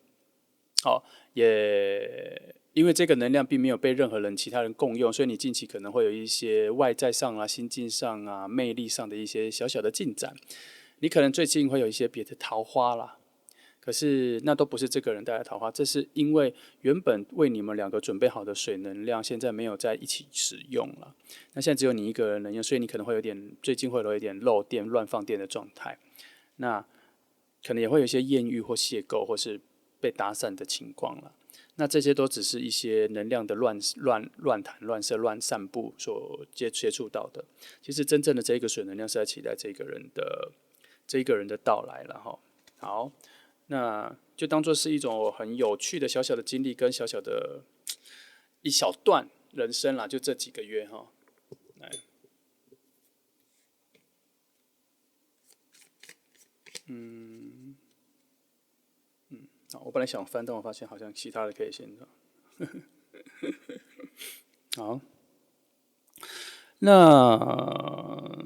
也因为这个能量并没有被任何人、其他人共用，所以你近期可能会有一些外在上啊、心境上啊、魅力上的一些小小的进展。你可能最近会有一些别的桃花啦，可是那都不是这个人带来的桃花，这是因为原本为你们2个准备好的水能量，现在没有在一起使用了。那现在只有你一个人能用，所以你可能会最近会有一点漏电、乱放电的状态。那可能也会有一些艳遇或邂逅，或是被打散的情况了。那这些都只是一些能量的乱谈、乱射、乱散布所接触到的。其实真正的这一个水能量是在期待这一个人的到来了哈。好。那就当做是一种很有趣的小小的经历，跟小小的一小段人生啦，就这几个月哈。来，好，我本来想翻，但我发现好像其他的可以先好，那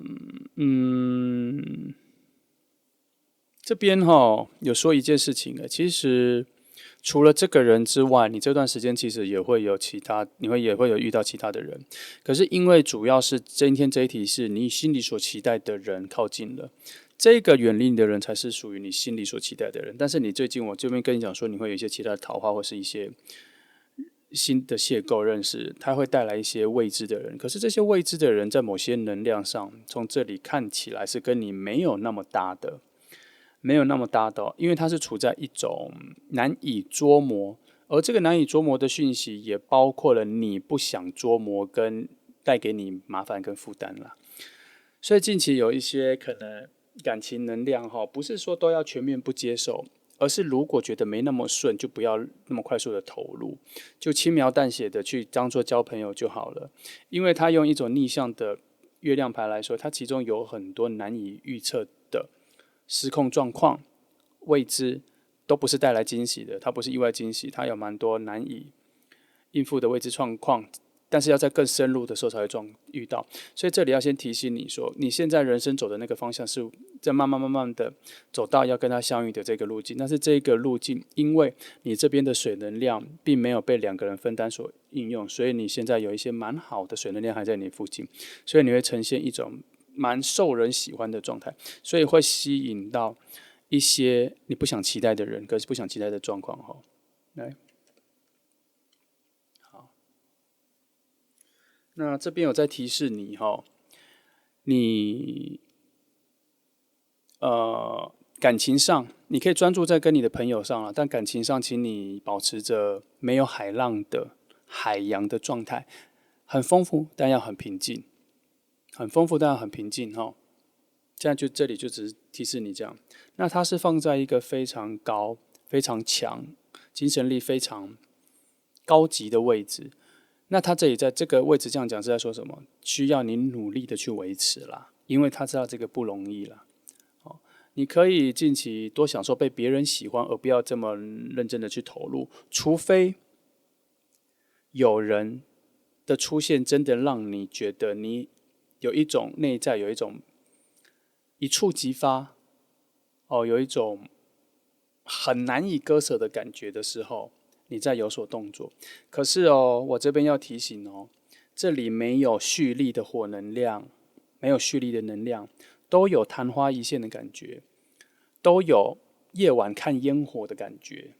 这边有说一件事情的，其实除了这个人之外，你这段时间其实也会有也会有遇到其他的人。可是因为主要是今天这一题是你心里所期待的人靠近了，这个远离你的人才是属于你心里所期待的人。但是你最近我这边跟你讲说，你会有一些其他的桃花或是一些新的邂逅认识，它会带来一些未知的人。可是这些未知的人在某些能量上，从这里看起来是跟你没有那么搭的。因为它是处在一种难以捉摸，而这个难以捉摸的讯息也包括了你不想捉摸跟带给你麻烦跟负担啦。所以近期有一些可能感情能量不是说都要全面不接受，而是如果觉得没那么顺，就不要那么快速的投入，就轻描淡写的去当做交朋友就好了。因为它用一种逆向的月亮牌来说，它其中有很多难以预测的失控状况、未知，都不是带来惊喜的，它不是意外惊喜，它有蛮多难以应付的未知状况，但是要在更深入的时候才会遇到。所以这里要先提醒你说，你现在人生走的那个方向是在慢慢的走到要跟他相遇的这个路径，但是这个路径因为你这边的水能量并没有被两个人分担所应用，所以你现在有一些蛮好的水能量还在你附近，所以你会呈现一种蛮受人喜欢的状态，所以会吸引到一些你不想期待的人，可是不想期待的状况哈。来，好，那这边有在提示你哈，你感情上你可以专注在跟你的朋友上了，但感情上，请你保持着没有海浪的海洋的状态，很丰富，但要很平静，很丰富，但要很平静哈。现在就这里就只是提示你这样。那它是放在一个非常高、非常强、精神力非常高级的位置。那他这里在这个位置这样讲是在说什么？需要你努力的去维持啦，因为他知道这个不容易啦。哦，你可以近期多享受被别人喜欢，而不要这么认真的去投入，除非有人的出现真的让你觉得你有一种内在有一种一触即发，有一种很难以割舍的感觉的时候，你再有所动作。可是我这边要提醒这里没有蓄力的火能量，没有蓄力的能量，都有昙花一现的感觉，都有夜晚看烟火的感觉。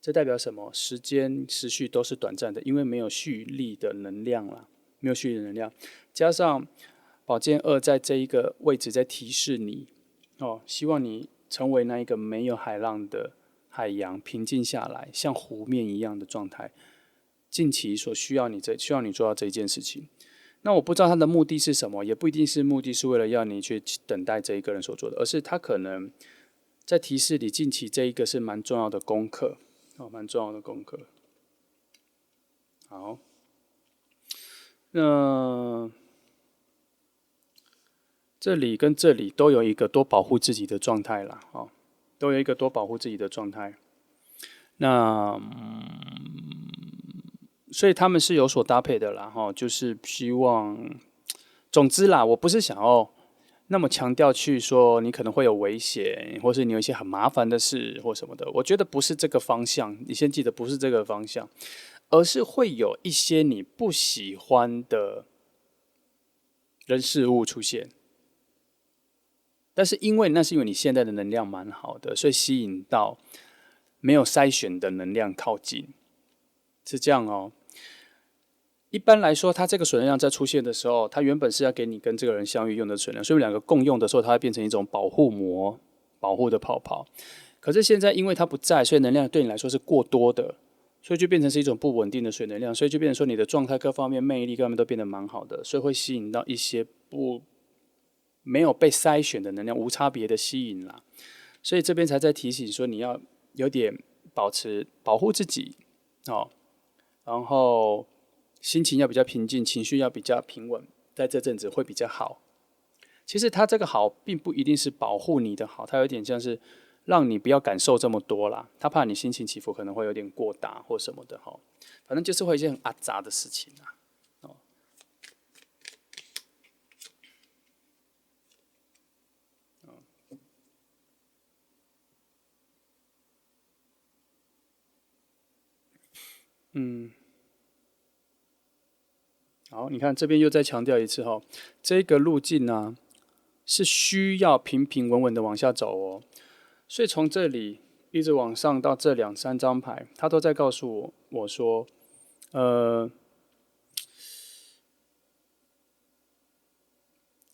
这代表什么？时间时序都是短暂的，因为没有蓄力的能量啦，没有蓄力的能量，加上宝剑2在这一个位置在提示你希望你成为那一个没有海浪的海洋，平静下来，像湖面一样的状态。近期所需要你做到这一件事情。那我不知道他的目的是什么，也不一定是目的是为了要你去等待这一个人所做的，而是他可能在提示你近期这一个是蛮重要的功课蛮重要的功课。好，那这里跟这里都有一个多保护自己的状态啦，都有一个多保护自己的状态。那所以他们是有所搭配的啦，就是希望，总之啦，我不是想要那么强调去说你可能会有危险，或是你有一些很麻烦的事或什么的，我觉得不是这个方向，你先记得不是这个方向，而是会有一些你不喜欢的人事物出现。但是因为你现在的能量蛮好的，所以吸引到没有筛选的能量靠近，是这样。一般来说，它这个水能量在出现的时候，它原本是要给你跟这个人相遇用的水能量，所以两个共用的时候，它会变成一种保护膜、保护的泡泡。可是现在因为它不在，所以能量对你来说是过多的，所以就变成是一种不稳定的水能量，所以就变成说你的状态各方面、魅力各方面都变得蛮好的，所以会吸引到一些没有被筛选的能量，无差别的吸引啦。所以这边才在提醒说，你要有点保护自己然后心情要比较平静，情绪要比较平稳，在这阵子会比较好。其实它这个好，并不一定是保护你的好，它有点像是让你不要感受这么多啦。他怕你心情起伏可能会有点过大或什么的反正就是会一些很阿杂的事情啊。好，你看这边又再强调一次这个路径呢是需要平平稳稳的往下走所以从这里一直往上到这2-3张牌，他都在告诉我说，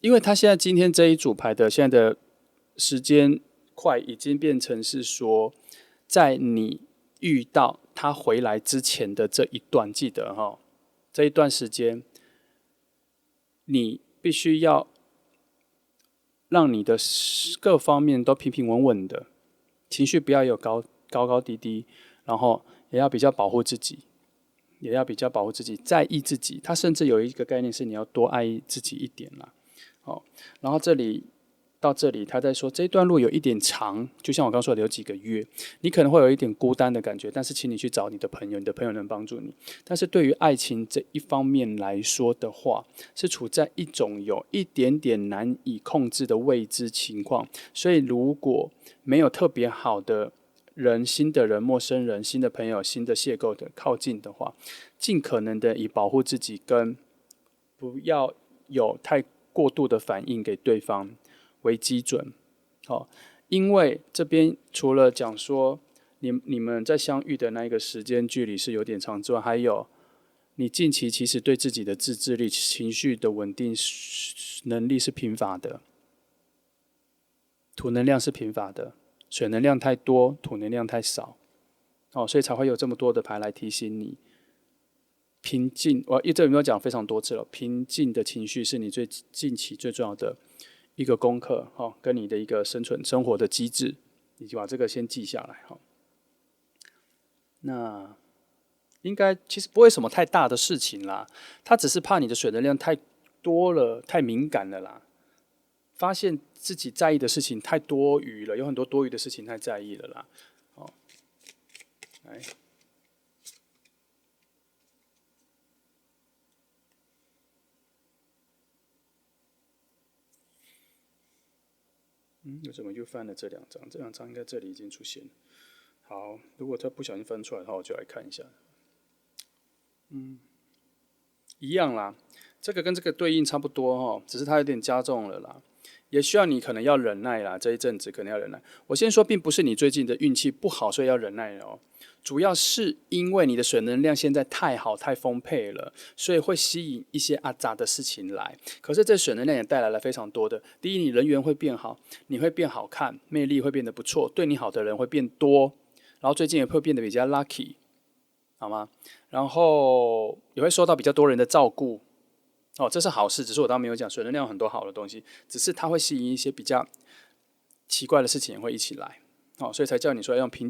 因为他现在今天这一组牌的现在的时间快已经变成是说，在你遇到他回来之前的这一段，记得这一段时间，你必须要让你的各方面都平平稳稳的，情绪不要有高高低低，然后也要比较保护自己，在意自己。他甚至有一个概念是你要多爱自己一点啦。然后这里到这里，他在说这一段路有一点长，就像我刚说的有几个月，你可能会有一点孤单的感觉，但是请你去找你的朋友，你的朋友能帮助你。但是对于爱情这一方面来说的话，是处在一种有一点点难以控制的未知情况，所以如果没有特别好的人、新的人、陌生人、新的朋友、新的邂逅的靠近的话，尽可能的以保护自己跟不要有太过度的反应给对方为基准。好，因为这边除了讲说你们在相遇的那一个时间距离是有点长之外，还有你近期其实对自己的自制力、情绪的稳定能力是贫乏的，土能量是贫乏的，水能量太多，土能量太少，所以才会有这么多的牌来提醒你平静。这里面讲非常多次了，平静的情绪是你最近期最重要的一个功课，跟你的一个生活的机制，你就把这个先记下来哈。那应该其实不会什么太大的事情啦，他只是怕你的水能量太多了，太敏感了啦，发现自己在意的事情太多余了，有很多多余的事情太在意了啦。来，为什么又翻了这两张？这两张应该这里已经出现了。好，如果他不小心翻出来的话，我就来看一下。一样啦，这个跟这个对应差不多只是它有点加重了啦。也需要你可能要忍耐啦，这一阵子可能要忍耐。我先说，并不是你最近的运气不好，所以要忍耐哦。主要是因为你的水能量现在太好、太丰沛了，所以会吸引一些阿杂的事情来。可是这水能量也带来了非常多的，第一，你人缘会变好，你会变好看，魅力会变得不错，对你好的人会变多，然后最近也会变得比较 lucky，好吗？然后也会受到比较多人的照顾。这是好事，只是我刚刚没有讲，水能量有很多好的东西，只是它会吸引一些比较奇怪的事情也会一起来。所以才叫你说要用平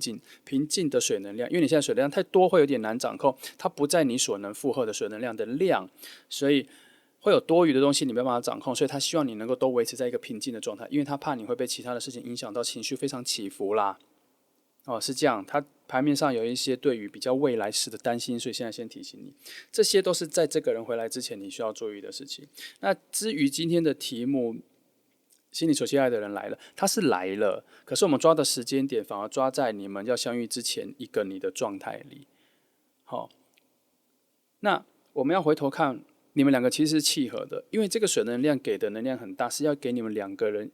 静的水能量，因为你现在水能量太多，会有点难掌控，它不在你所能负荷的水能量的量，所以会有多余的东西你没办法掌控，所以他希望你能够都维持在一个平静的状态，因为他怕你会被其他的事情影响到情绪非常起伏啦。是这样，他牌面上有一些对于比较未来式的担心，所以现在先提醒你，这些都是在这个人回来之前你需要注意的事情。那至于今天的题目，心里所期待的人来了，他是来了，可是我们抓的时间点反而抓在你们要相遇之前一个你的状态里。好，那我们要回头看，你们两个其实是契合的，因为这个水能量给的能量很大，是要给你们两个人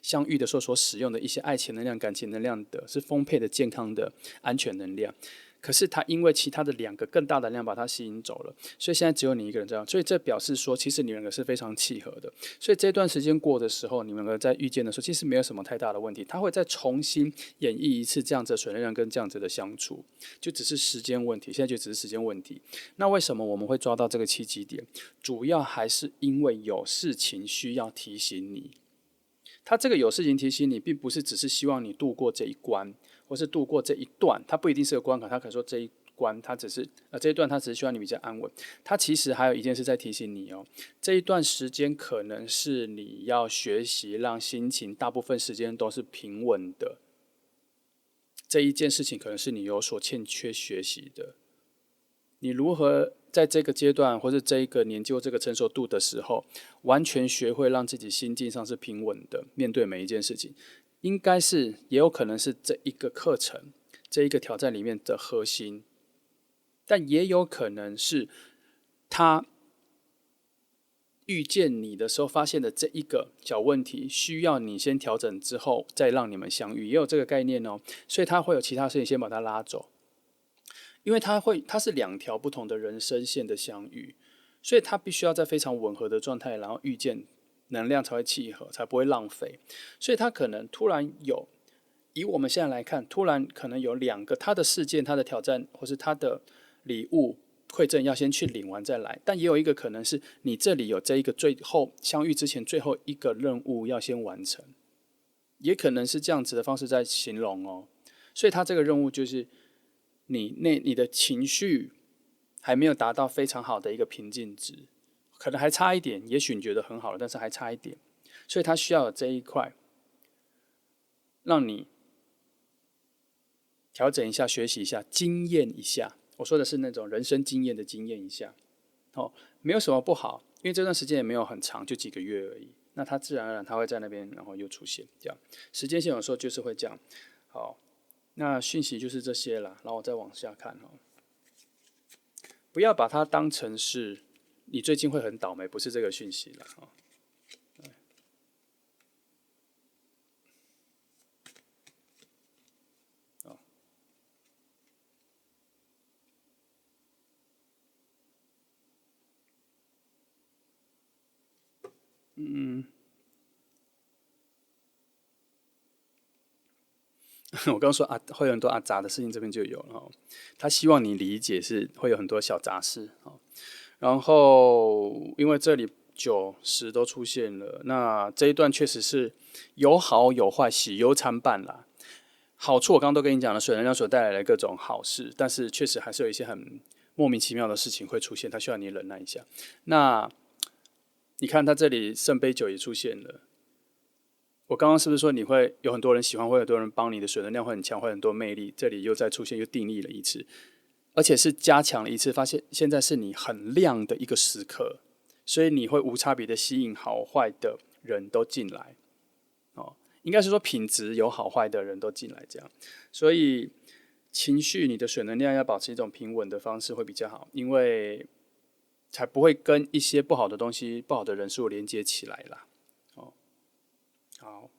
相遇的时候所使用的一些爱情能量、感情能量的，是丰沛的、健康的、安全能量。可是他因为其他的两个更大的量把他吸引走了，所以现在只有你一个人这样，所以这表示说，其实你们两个是非常契合的。所以这段时间过的时候，你们两个在遇见的时候，其实没有什么太大的问题。他会再重新演绎一次这样子的水能量跟这样子的相处，就只是时间问题。现在就只是时间问题。那为什么我们会抓到这个契机点？主要还是因为有事情需要提醒你。他这个有事情提醒你，并不是只是希望你度过这一关，或是度过这一段，它不一定是个关卡，他可能说这一关，他只是这一段，他只是希望你比较安稳。他其实还有一件事在提醒你哦，这一段时间可能是你要学习让心情大部分时间都是平稳的，这一件事情可能是你有所欠缺学习的。你如何在这个阶段或者这一个年纪或这个成熟度的时候，完全学会让自己心境上是平稳的，面对每一件事情，应该是也有可能是这一个课程、这一个挑战里面的核心，但也有可能是他遇见你的时候发现的这一个小问题，需要你先调整之后再让你们相遇，也有这个概念哦。所以他会有其他事情先把他拉走。因为它是两条不同的人生线的相遇，所以它必须要在非常吻合的状态，然后遇见能量才会契合，才不会浪费。所以它可能突然有，以我们现在来看，突然可能有两个他的事件、他的挑战，或是他的礼物馈赠要先去领完再来。但也有一个可能是你这里有这一个最后相遇之前最后一个任务要先完成，也可能是这样子的方式在形容哦。所以他这个任务就是。你的情绪还没有达到非常好的一个平静值，可能还差一点，也许你觉得很好了，但是还差一点，所以他需要有这一块，让你调整一下、学习一下、经验一下。我说的是那种人生经验的经验一下。哦，没有什么不好，因为这段时间也没有很长，就几个月而已。那它自然而然它会在那边，然后又出现这样。时间线有时候就是会这样。好，那讯息就是这些啦，然后我再往下看哦。不要把它当成是你最近会很倒霉，不是这个讯息了哦。我刚刚说啊，会有很多啊杂的事情，这边就有了哦。他希望你理解是会有很多小杂事哦。然后因为这里9、10都出现了，那这一段确实是有好有坏，喜忧参半啦。好处我刚刚都跟你讲了，水能量所带来的各种好事，但是确实还是有一些很莫名其妙的事情会出现，它需要你忍耐一下。那你看它这里圣杯9也出现了。我刚刚是不是说你会有很多人喜欢，会有很多人帮你的水能量会很强，会很多魅力？这里又再出现，又定义了一次，而且是加强了一次，发现现在是你很亮的一个时刻，所以你会无差别的吸引好坏的人都进来。哦，应该是说品质有好坏的人都进来，这样，所以情绪你的水能量要保持一种平稳的方式会比较好，因为才不会跟一些不好的东西、不好的人事物连接起来啦。哦，好。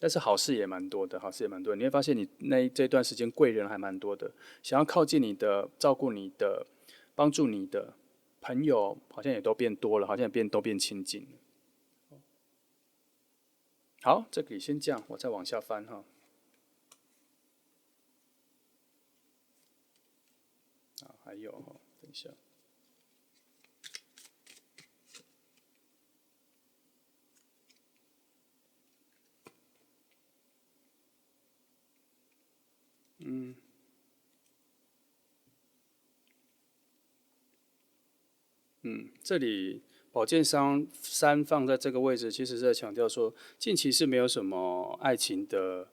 但是好事也蛮多的，好事也蛮多的。你会发现你这段时间贵人还蛮多的，想要靠近你的、照顾你的、帮助你的朋友，好像也都变多了，好像都变亲近了。好，这里先这样，我再往下翻哈。啊，还有哈，等一下。这里宝剑三放在这个位置，其实是在强调说，近期是没有什么爱情的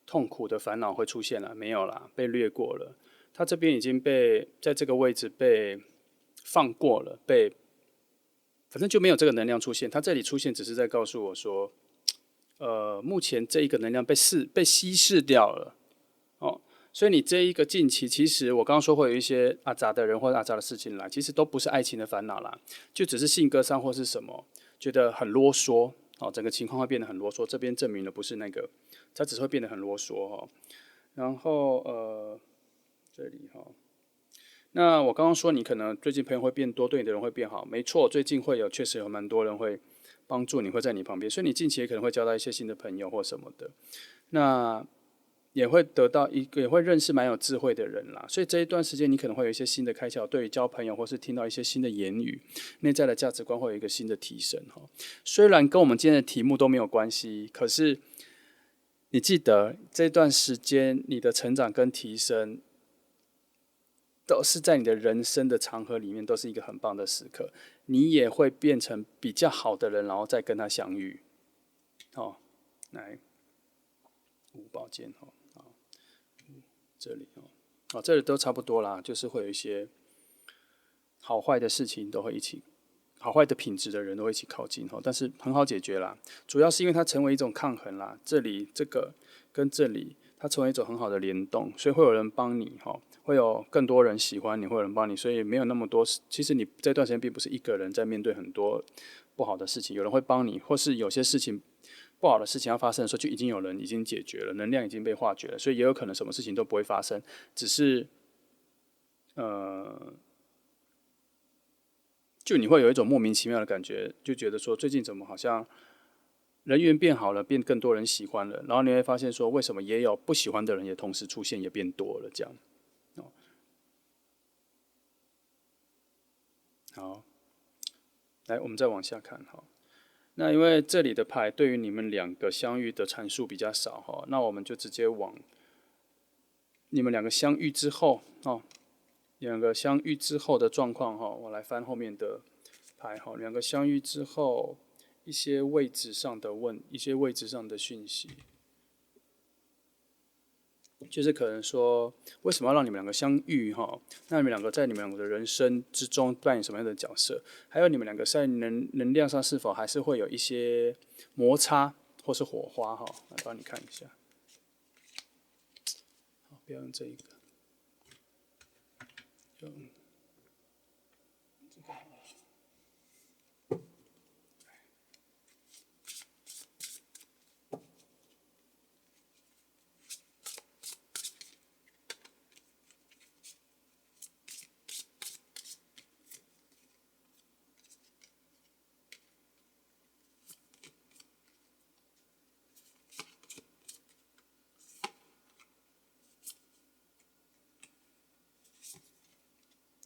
痛苦的烦恼会出现了，没有啦，被略过了。他这边已经被在这个位置被放过了，反正就没有这个能量出现。他这里出现只是在告诉我说，目前这一个能量被稀释掉了。哦，所以你这一个近期，其实我刚刚说会有一些阿杂的人或者阿杂的事情来，其实都不是爱情的烦恼啦，就只是性格上或是什么，觉得很啰嗦，哦，整个情况会变得很啰嗦。这边证明了不是那个，它只是会变得很啰嗦哦。然后这里哈，那我刚刚说你可能最近朋友会变多，对你的人会变好，没错，最近确实有蛮多人会帮助你，会在你旁边，所以你近期也可能会交到一些新的朋友或什么的。那也会得到也会认识蛮有智慧的人啦，所以这一段时间你可能会有一些新的开窍，对于交朋友或是听到一些新的言语，内在的价值观会有一个新的提升哈。虽然跟我们今天的题目都没有关系，可是你记得这段时间你的成长跟提升，都是在你的人生的长河里面都是一个很棒的时刻，你也会变成比较好的人，然后再跟他相遇。哦，来五宝剑哦。这里哦，这里都差不多啦，就是会有一些好坏的事情都会一起，好坏的品质的人都会一起靠近但是很好解决啦，主要是因为它成为一种抗衡啦，这里这个跟这里它成为一种很好的联动，所以会有人帮你会有更多人喜欢你，会有人帮你，所以没有那么多。其实你这段时间并不是一个人在面对很多不好的事情，有人会帮你，或是有些事情不好的事情要发生的时候，就已经有人已经解决了，能量已经被化解了，所以也有可能什么事情都不会发生，只是就你会有一种莫名其妙的感觉，就觉得说最近怎么好像人缘变好了，变更多人喜欢了，然后你会发现说为什么也有不喜欢的人也同时出现，也变多了这样。好，来我们再往下看哈。那因为这里的牌对于你们两个相遇的阐述比较少哈，那我们就直接往你们两个相遇之后两个相遇之后的状况哈，我来翻后面的牌哈。两个相遇之后，一些位置上的一些位置上的讯息，就是可能说为什么要让你们两个相遇哈？那你们两个在你们两个的人生之中扮演什么样的角色？还有你们两个在能量上是否还是会有一些摩擦或是火花哈？来帮你看一下。好，不要用这一个，用这个好了。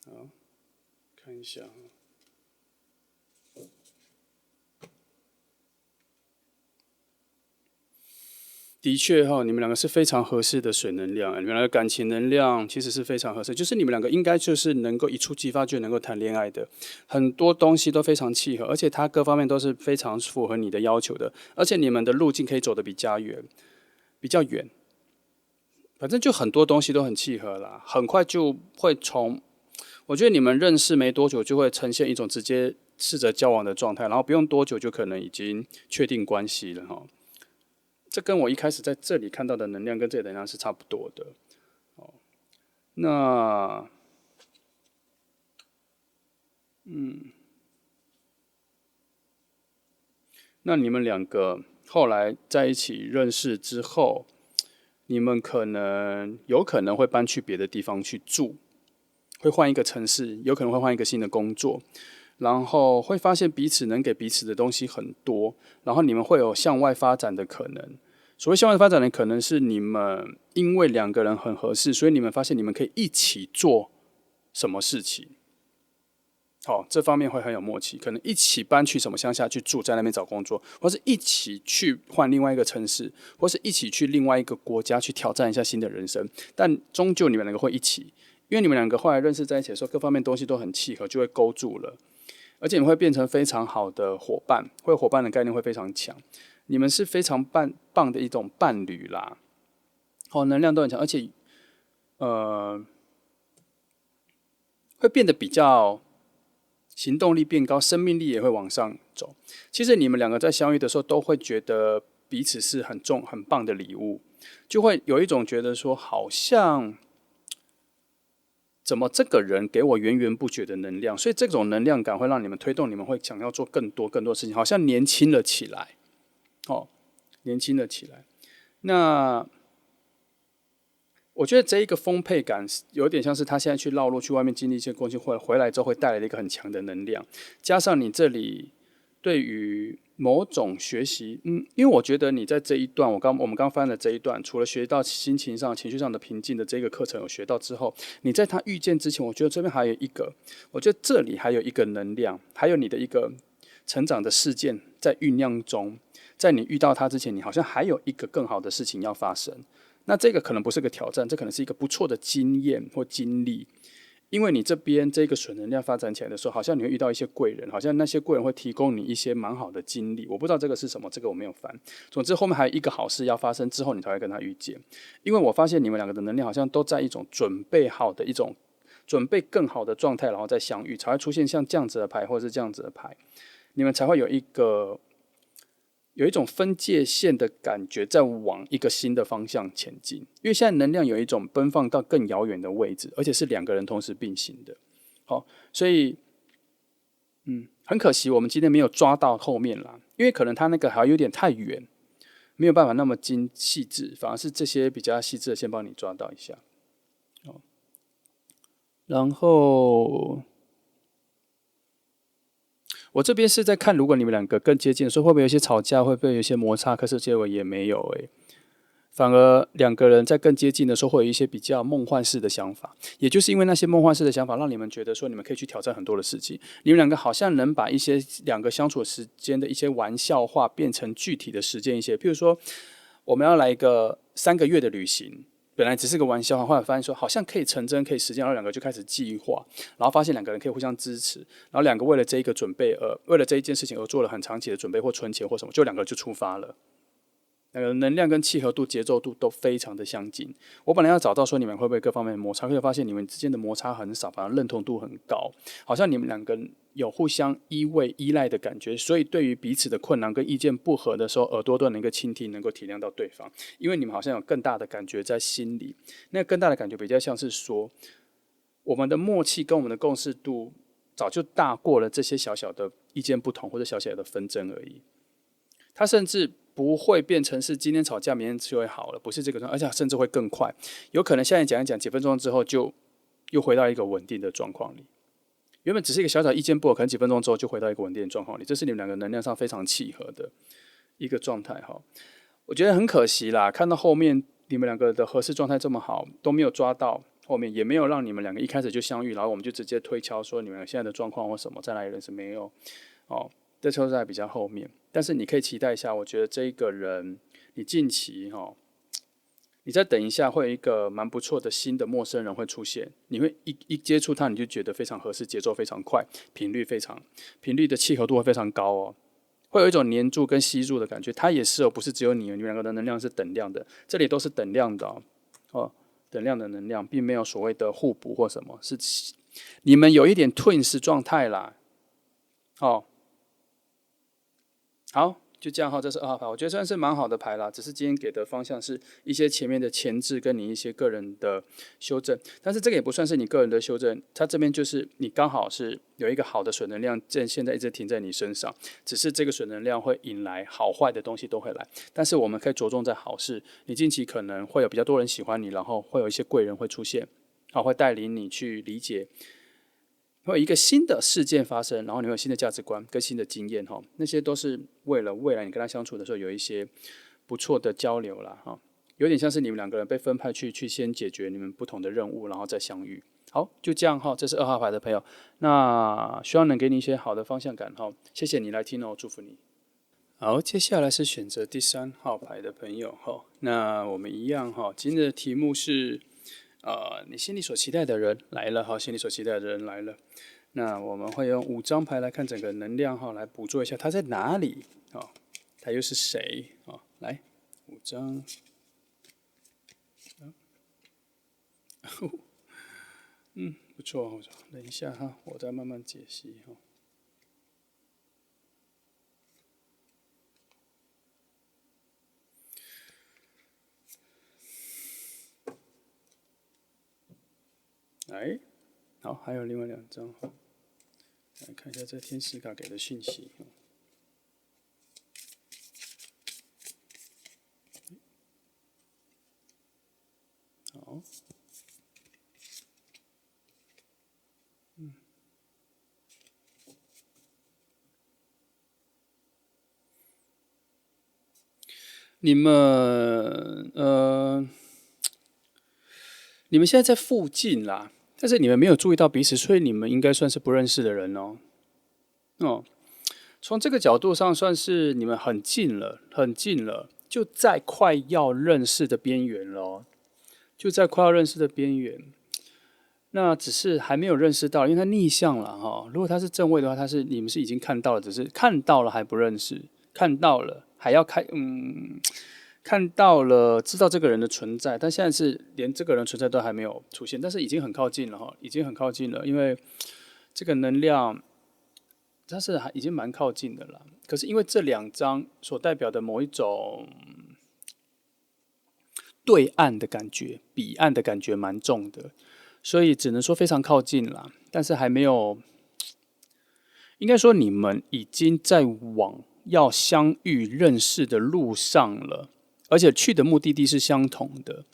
好，看一下哈。的确哈，你们两个是非常合适的水能量，你们两个感情能量其实是非常合适，就是你们两个应该就是能够一触即发就能够谈恋爱的，很多东西都非常契合，而且它各方面都是非常符合你的要求的，而且你们的路径可以走得比较远，反正就很多东西都很契合啦，很快就会我觉得你们认识没多久就会呈现一种直接试着交往的状态，然后不用多久就可能已经确定关系了哈。这跟我一开始在这里看到的能量跟这里的能量是差不多的。哦，那那你们两个后来在一起认识之后，你们有可能会搬去别的地方去住，会换一个城市，有可能会换一个新的工作，然后会发现彼此能给彼此的东西很多，然后你们会有向外发展的可能。所谓向外发展的可能是你们因为两个人很合适，所以你们发现你们可以一起做什么事情。好，这方面会很有默契，可能一起搬去什么乡下去住，在那边找工作，或是一起去换另外一个城市，或是一起去另外一个国家去挑战一下新的人生。但终究你们两个会一起，因为你们两个后来认识在一起的时候，各方面东西都很契合，就会勾住了，而且你们会变成非常好的伙伴，伙伴的概念会非常强。你们是非常棒的一种伴侣啦，能量都很强，而且会变得比较行动力变高，生命力也会往上走。其实你们两个在相遇的时候，都会觉得彼此是很棒的礼物，就会有一种觉得说，好像怎么这个人给我源源不绝的能量，所以这种能量感会让你们推动，你们会想要做更多事情，好像年轻了起来。年轻了起来。那我觉得这一个丰沛感有点像是他现在去绕路去外面经历一些东西，回来之后会带来的一个很强的能量，加上你这里对于某种学习，因为我觉得你在这一段，我们刚翻的这一段，除了学到心情上、情绪上的平静的这个课程有学到之后，你在他遇见之前，我觉得这边还有一个，我觉得这里还有一个能量，还有你的一个成长的事件在酝酿中。在你遇到他之前，你好像还有一个更好的事情要发生。那这个可能不是个挑战，这可能是一个不错的经验或经历。因为你这边这个水能量发展起来的时候，好像你会遇到一些贵人，好像那些贵人会提供你一些蛮好的经历。我不知道这个是什么，这个我没有翻。总之后面还有一个好事要发生之后，你才会跟他遇见。因为我发现你们两个的能量好像都在一种准备好的一种准备更好的状态，然后再相遇，才会出现像这样子的牌或者是这样子的牌，你们才会有一种分界线的感觉，在往一个新的方向前进。因为现在能量有一种奔放到更遥远的位置，而且是两个人同时并行的。好，所以很可惜我们今天没有抓到后面啦，因为可能他那个还有点太远，没有办法那么细致，反而是这些比较细致的先帮你抓到一下。然后我这边是在看，如果你们两个更接近的时候，会不会有一些吵架，会不会有一些摩擦？可是结果也没有反而两个人在更接近的时候，会有一些比较梦幻式的想法。也就是因为那些梦幻式的想法，让你们觉得说你们可以去挑战很多的事情。你们两个好像能把一些两个相处时间的一些玩笑话变成具体的实践一些。譬如说，我们要来一个3个月的旅行。本来只是个玩笑，后来发现说好像可以成真，可以实现，然后两个就开始计划，然后发现两个人可以互相支持，然后两个为了这一个准备为了这一件事情而做了很长期的准备或存钱或什么，就两个人就出发了。那个能量跟契合度、节奏度都非常的相近。我本来要找到说你们会不会各方面摩擦，可是发现你们之间的摩擦很少，反而认同度很高，好像你们两个有互相依赖的感觉，所以对于彼此的困难跟意见不合的时候，耳朵都能够倾听，能够体谅到对方，因为你们好像有更大的感觉在心里。那更大的感觉比较像是说，我们的默契跟我们的共识度早就大过了这些小小的意见不同或者小小的纷争而已。它甚至不会变成是今天吵架，明天就会好了，不是这个，而且甚至会更快，有可能现在讲一讲，几分钟之后就又回到一个稳定的状况里。原本只是一个小小意见不合，可能几分钟之后就回到一个稳定的状况里，这是你们两个能量上非常契合的一个状态哈。我觉得很可惜啦，看到后面你们两个的合适状态这么好，都没有抓到后面，也没有让你们两个一开始就相遇，然后我们就直接推敲说你们现在的状况或什么，再来人是没有哦。这都在比较后面，但是你可以期待一下，我觉得这一个人，你近期你再等一下，会有一个蛮不错的新的陌生人会出现，你会一接触他，你就觉得非常合适，节奏非常快，频率的契合度会非常高哦，会有一种黏住跟吸入的感觉。他也是不是只有你们两个的能量是等量的，这里都是等量的等量的能量，并没有所谓的互补或什么，是你们有一点 twins 状态啦，好，就这样哈，这是2号牌，我觉得算是蛮好的牌啦。只是今天给的方向是一些前面的前置跟你一些个人的修正，但是这个也不算是你个人的修正，它这边就是你刚好是有一个好的水能量，现在一直停在你身上，只是这个水能量会引来好坏的东西都会来，但是我们可以着重在好事。你近期可能会有比较多人喜欢你，然后会有一些贵人会出现，会带领你去理解。会有一个新的事件发生，然后你会有新的价值观跟新的经验那些都是为了未来你跟他相处的时候有一些不错的交流啦有点像是你们两个人被分派去先解决你们不同的任务，然后再相遇。好，就这样这是2号牌的朋友，那希望能给你一些好的方向感谢谢你来听祝福你。好，接下来是选择第3号牌的朋友那我们一样今天的题目是你心里所期待的人来了心里所期待的人来了。那我们会用5张牌来看整个能量来捕捉一下他在哪里他又是谁来5张不错，等一下我再慢慢解析来，好，还有另外2张来看一下这天使卡给的讯息好，你们现在在附近啦，但是你们没有注意到彼此，所以你们应该算是不认识的人从这个角度上算是你们很近了，很近了，就在快要认识的边缘了就在快要认识的边缘。那只是还没有认识到，因为他逆向了如果他是正位的话，你们是已经看到了，只是看到了还不认识，看到了还要看到了知道这个人的存在，但现在是连这个人存在都还没有出现，但是已经很靠近了已经很靠近了，因为这个能量它是已经蛮靠近的了。可是因为这2张所代表的某一种对岸的感觉，彼岸的感觉蛮重的，所以只能说非常靠近啦，但是还没有，应该说你们已经在往要相遇认识的路上了，而且去的目的地是相同的，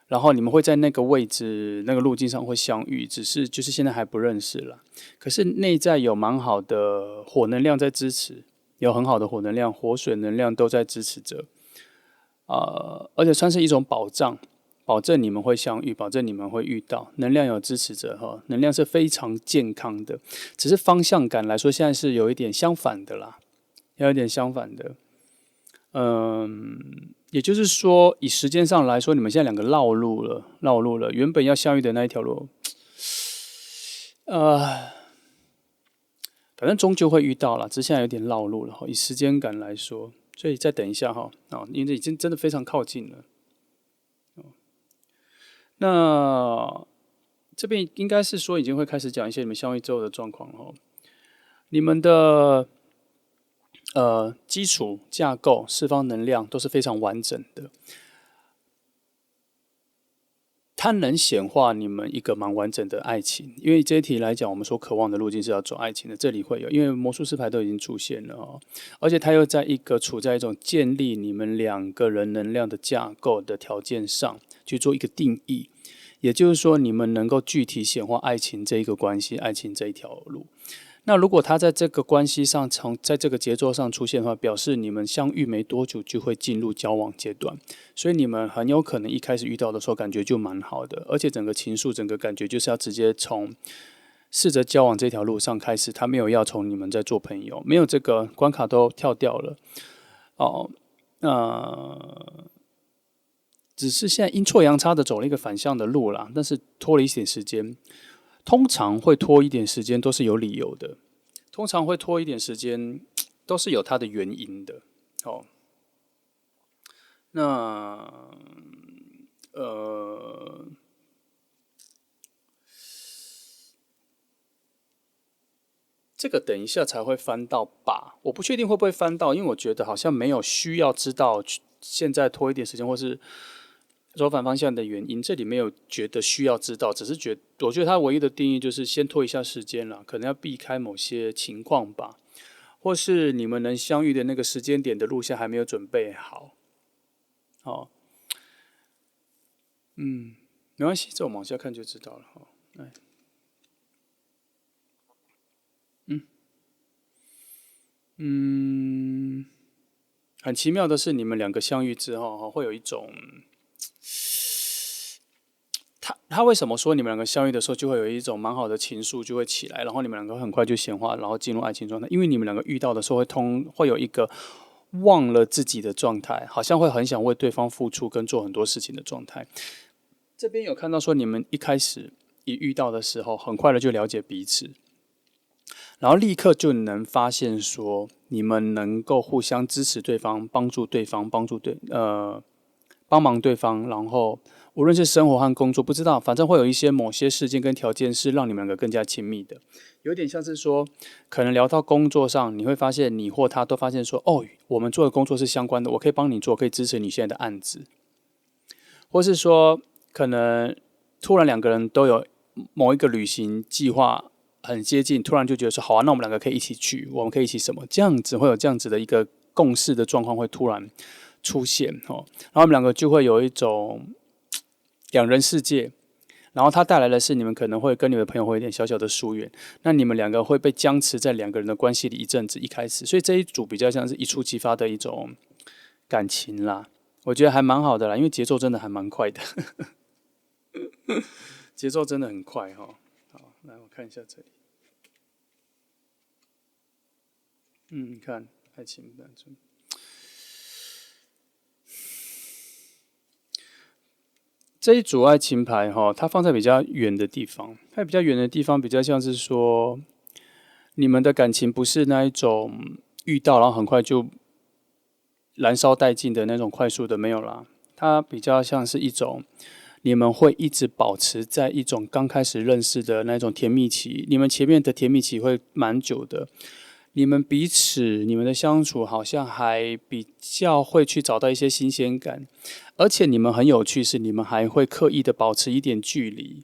然后你们会在那个位置、那个路径上会相遇，只是就是现在还不认识了。可是内在有蛮好的火能量在支持，有很好的火能量、火水能量都在支持着，而且算是一种保障，保证你们会相遇，保证你们会遇到，能量有支持着能量是非常健康的，只是方向感来说，现在是有一点相反的啦，有一点相反的。也就是说，以时间上来说，你们现在两个绕路了。原本要相遇的那一条路，呃，反正终究会遇到了，只是现在有点绕路了哈。以时间感来说，所以再等一下哈，因为已经真的非常靠近了。那这边应该是说已经会开始讲一些你们相遇之后的状况哈。你们的基础架构、四方能量都是非常完整的，它能显化你们一个蛮完整的爱情。因为这一题来讲，我们说渴望的路径是要走爱情的，这里会有，因为魔术师牌都已经出现了哦，而且它又在处在一种建立你们两个人能量的架构的条件上去做一个定义，也就是说，你们能够具体显化爱情这一个关系，爱情这一条路。那如果他在这个关系上，在这个节奏上出现的话，表示你们相遇没多久就会进入交往阶段，所以你们很有可能一开始遇到的时候感觉就蛮好的，而且整个情愫、整个感觉就是要直接从试着交往这条路上开始，他没有要从你们在做朋友，没有这个关卡都跳掉了哦。只是现在阴错阳差的走了一个反向的路啦，但是拖了一点时间。通常会拖一点时间都是有理由的，通常会拖一点时间都是有它的原因的。哦，那这个等一下才会翻到吧，我不确定会不会翻到，因为我觉得好像没有需要知道现在拖一点时间或是走反方向的原因，这里没有觉得需要知道，只是我觉得它唯一的定义就是先拖一下时间啦，可能要避开某些情况吧，或是你们能相遇的那个时间点的路线还没有准备好。哦，没关系，这我们往下看就知道了。哦，来，很奇妙的是，你们两个相遇之后，会有一种他为什么说你们两个相遇的时候就会有一种蛮好的情愫就会起来，然后你们两个很快就显化，然后进入爱情状态？因为你们两个遇到的时候会有一个忘了自己的状态，好像会很想为对方付出跟做很多事情的状态。这边有看到说你们一开始一遇到的时候，很快的就了解彼此，然后立刻就能发现说你们能够互相支持对方，帮助对方，帮忙对方，然后无论是生活和工作，不知道，反正会有一些某些事件跟条件是让你们两个更加亲密的。有点像是说，可能聊到工作上，你会发现你或他都发现说，哦，我们做的工作是相关的，我可以帮你做，可以支持你现在的案子，或是说，可能突然两个人都有某一个旅行计划很接近，突然就觉得说，好啊，那我们两个可以一起去，我们可以一起什么，这样子会有这样子的一个共识的状况会突然出现哦，然后我们两个就会有一种两人世界，然后它带来的是你们可能会跟你的朋友会有点小小的疏远，那你们两个会被僵持在两个人的关系里一阵子，一开始，所以这一组比较像是一触即发的一种感情啦，我觉得还蛮好的啦，因为节奏真的还蛮快的，节奏真的很快哈。好，来我看一下这里，你看爱情版中。这一组爱情牌哈，它放在比较远的地方，它比较远的地方比较像是说，你们的感情不是那一种遇到然后很快就燃烧殆尽的那种快速的，没有啦。它比较像是一种，你们会一直保持在一种刚开始认识的那种甜蜜期，你们前面的甜蜜期会蛮久的。你们彼此，你们的相处好像还比较会去找到一些新鲜感，而且你们很有趣是，你们还会刻意的保持一点距离，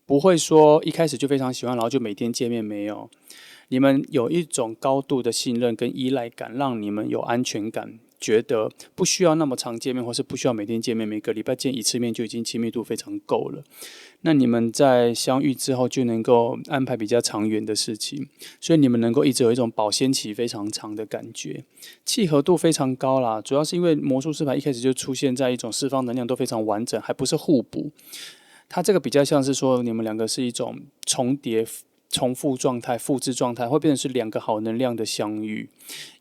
不会说一开始就非常喜欢，然后就每天见面，没有。你们有一种高度的信任跟依赖感，让你们有安全感，觉得不需要那么常见面，或是不需要每天见面，每个礼拜见一次面就已经亲密度非常够了。那你们在相遇之后就能够安排比较长远的事情，所以你们能够一直有一种保鲜期非常长的感觉，契合度非常高啦。主要是因为魔术师牌一开始就出现在一种四方能量都非常完整，还不是互补。它这个比较像是说你们两个是一种重重复状态、复制状态，会变成是两个好能量的相遇。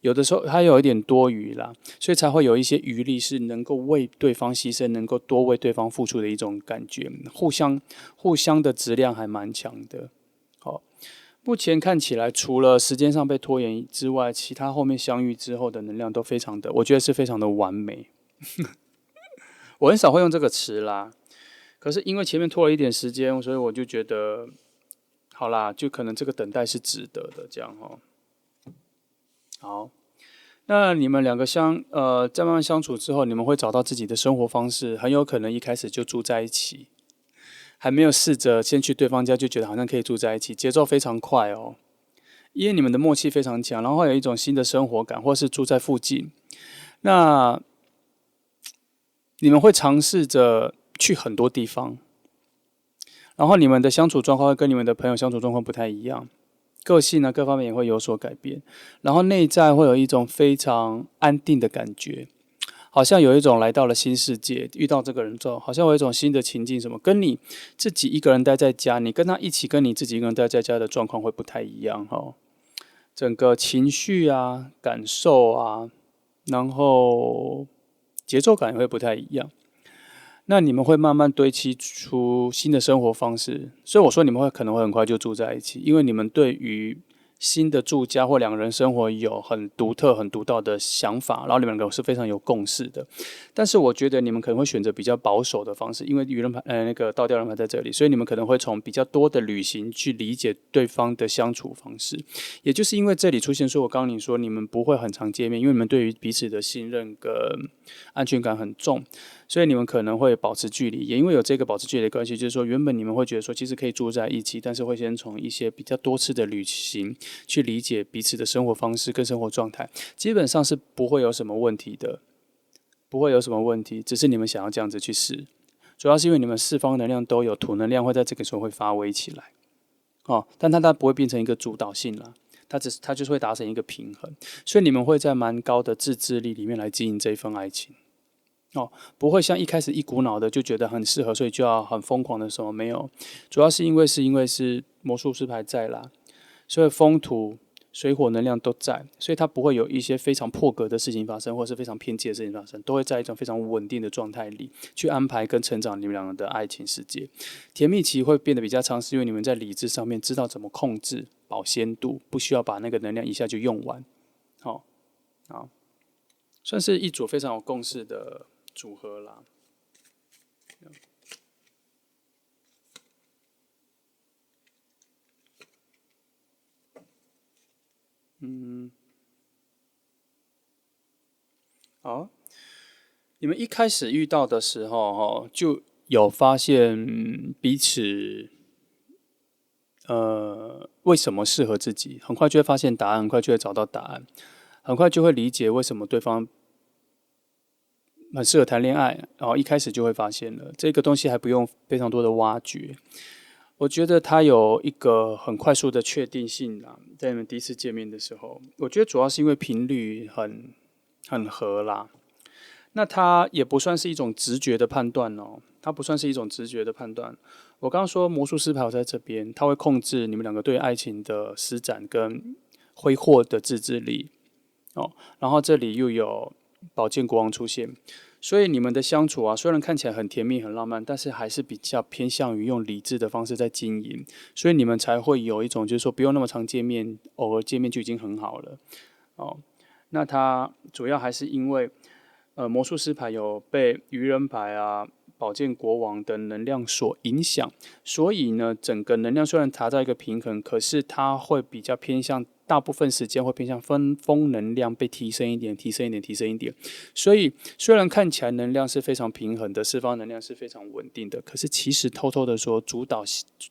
有的时候它有一点多余啦，所以才会有一些余力是能够为对方牺牲，能够多为对方付出的一种感觉，互相的质量还蛮强的。好，目前看起来，除了时间上被拖延之外，其他后面相遇之后的能量都非常的，我觉得是非常的完美。我很少会用这个词啦，可是因为前面拖了一点时间，所以我就觉得，好啦，就可能这个等待是值得的，这样哦。好，那你们两个在慢慢相处之后，你们会找到自己的生活方式，很有可能一开始就住在一起，还没有试着先去对方家就觉得好像可以住在一起，节奏非常快哦。因为你们的默契非常强，然后会有一种新的生活感，或是住在附近，那你们会尝试着去很多地方，然后你们的相处状况会跟你们的朋友相处状况不太一样，个性呢各方面也会有所改变，然后内在会有一种非常安定的感觉，好像有一种来到了新世界，遇到这个人之后，好像有一种新的情境，什么跟你自己一个人待在家，你跟他一起跟你自己一个人待在家的状况会不太一样哦。整个情绪啊、感受啊，然后节奏感也会不太一样。那你们会慢慢堆砌出新的生活方式，所以我说你们可能会很快就住在一起，因为你们对于新的住家或两个人生活有很独特、很独到的想法，然后你们两个是非常有共识的。但是我觉得你们可能会选择比较保守的方式，因为愚人牌那个倒吊人牌在这里，所以你们可能会从比较多的旅行去理解对方的相处方式。也就是因为这里出现说，我刚刚你说你们不会很常见面，因为你们对于彼此的信任跟安全感很重。所以你们可能会保持距离，也因为有这个保持距离的关系，就是说原本你们会觉得说其实可以住在一起，但是会先从一些比较多次的旅行去理解彼此的生活方式跟生活状态，基本上是不会有什么问题的，不会有什么问题，只是你们想要这样子去试，主要是因为你们四方能量都有，土能量会在这个时候会发威起来，哦，但它不会变成一个主导性啦。它就是会达成一个平衡，所以你们会在蛮高的自制力里面来经营这一份爱情。哦，不会像一开始一股脑的就觉得很适合，所以就要很疯狂的什么没有，主要是因为魔术师牌在啦，所以风土水火能量都在，所以它不会有一些非常破格的事情发生，或是非常偏激的事情发生，都会在一种非常稳定的状态里去安排跟成长你们两个的爱情世界。甜蜜期会变得比较长，是因为你们在理智上面知道怎么控制保鲜度，不需要把那个能量一下就用完。好，好，算是一组非常有共识的组合啦。好，你们一开始遇到的时候，就有发现彼此，为什么适合自己？很快就会发现答案，很快就会找到答案，很快就会理解为什么对方很适合谈恋爱，然后一开始就会发现了这个东西还不用非常多的挖掘。我觉得它有一个很快速的确定性啦，在你们第一次见面的时候，我觉得主要是因为频率很合啦。那它也不算是一种直觉的判断哦，它不算是一种直觉的判断。我刚刚说魔术师牌在这边，它会控制你们两个对爱情的施展跟挥霍的自制力哦。然后这里又有宝剑国王出现，所以你们的相处啊，虽然看起来很甜蜜、很浪漫，但是还是比较偏向于用理智的方式在经营，所以你们才会有一种就是说不用那么常见面，偶尔见面就已经很好了哦。那它主要还是因为魔术师牌有被愚人牌啊、宝剑国王的能量所影响，所以呢，整个能量虽然达到一个平衡，可是它会比较偏向，大部分时间会偏向风能量被提升一点、提升一点、提升一点。所以虽然看起来能量是非常平衡的，四方能量是非常稳定的，可是其实偷偷的说，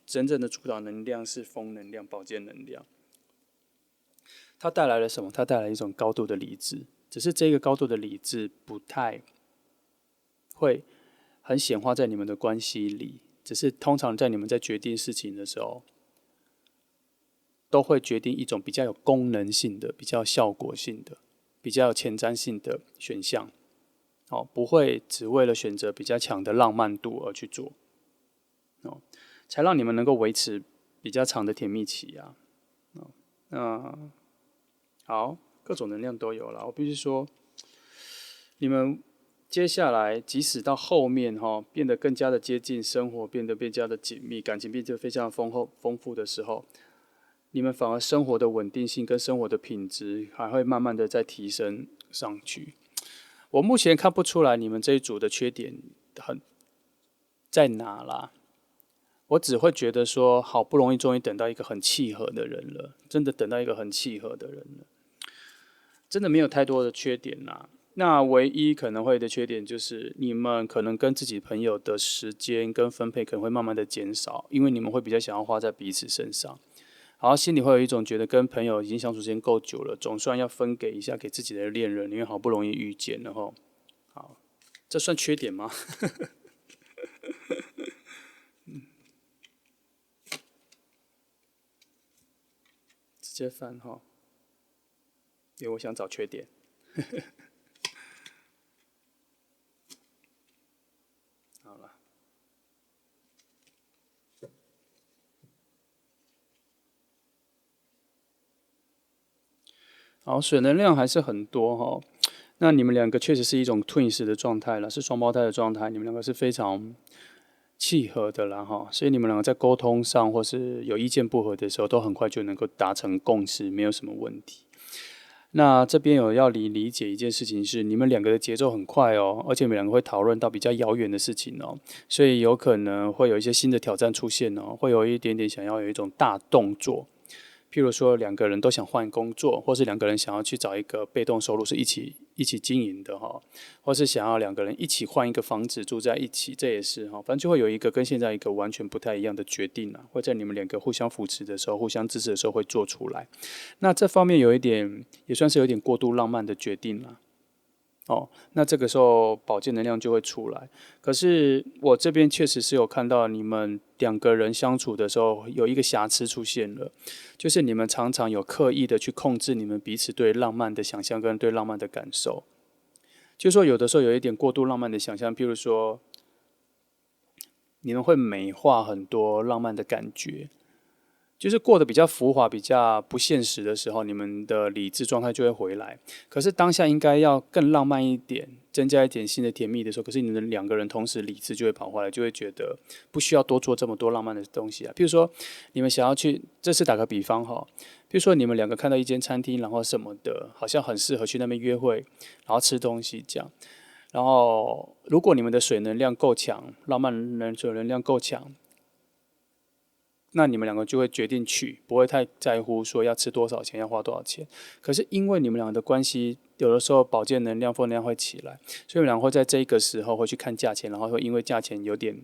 真正的主导能量是风能量、宝剑能量。它带来了什么？它带来一种高度的理智，只是这个高度的理智不太会很显化在你们的关系里，只是通常在你们在决定事情的时候，都会决定一种比较有功能性的、比较效果性的、比较有前瞻性的选项。哦，不会只为了选择比较强的浪漫度而去做，哦，才让你们能够维持比较长的甜蜜期啊。好，各种能量都有了。我必须说，你们接下来即使到后面变得更加的接近生活，变得更加的紧密，感情变得非常丰富的时候，你们反而生活的稳定性跟生活的品质还会慢慢的再提升上去。我目前看不出来你们这一组的缺点在哪啦。我只会觉得说，好不容易终于等到一个很契合的人了，真的等到一个很契合的人了，真的没有太多的缺点啦。那唯一可能会的缺点就是，你们可能跟自己朋友的时间跟分配可能会慢慢的减少，因为你们会比较想要花在彼此身上，然后心里会有一种觉得跟朋友已经相处时间够久了，总算要分给一下给自己的恋人，因为好不容易遇见了吼。好，这算缺点吗？直接翻哈，因为我想找缺点。好了，好，水能量还是很多哈。那你们两个确实是一种 twins 的状态了，是双胞胎的状态，你们两个是非常契合的啦哈，所以你们两个在沟通上或是有意见不合的时候，都很快就能够达成共识，没有什么问题。那这边有要理解一件事情是，你们两个的节奏很快哦，而且你们两个会讨论到比较遥远的事情哦，所以有可能会有一些新的挑战出现哦，会有一点点想要有一种大动作。譬如说两个人都想换工作，或是两个人想要去找一个被动收入是一起经营的哈，或是想要两个人一起换一个房子住在一起，这也是哈，反正就会有一个跟现在一个完全不太一样的决定啊，会在你们两个互相扶持的时候、互相支持的时候会做出来。那这方面有一点也算是有点过度浪漫的决定了。哦，那这个时候宝剑能量就会出来。可是我这边确实是有看到你们两个人相处的时候有一个瑕疵出现了，就是你们常常有刻意的去控制你们彼此对浪漫的想象跟对浪漫的感受。就是说有的时候有一点过度浪漫的想象，譬如说你们会美化很多浪漫的感觉，就是过得比较浮华、比较不现实的时候，你们的理智状态就会回来。可是当下应该要更浪漫一点，增加一点新的甜蜜的时候，可是你们两个人同时理智就会跑回来，就会觉得不需要多做这么多浪漫的东西啊。譬如说，你们想要去，这次打个比方哈，譬如说你们两个看到一间餐厅，然后什么的，好像很适合去那边约会，然后吃东西这样。然后，如果你们的水能量够强，浪漫水能量够强，那你们两个就会决定去，不会太在乎说要吃多少钱，要花多少钱。可是因为你们两个的关系，有的时候保健能量、负能量会起来，所以你们两个会在这个时候会去看价钱，然后会因为价钱有点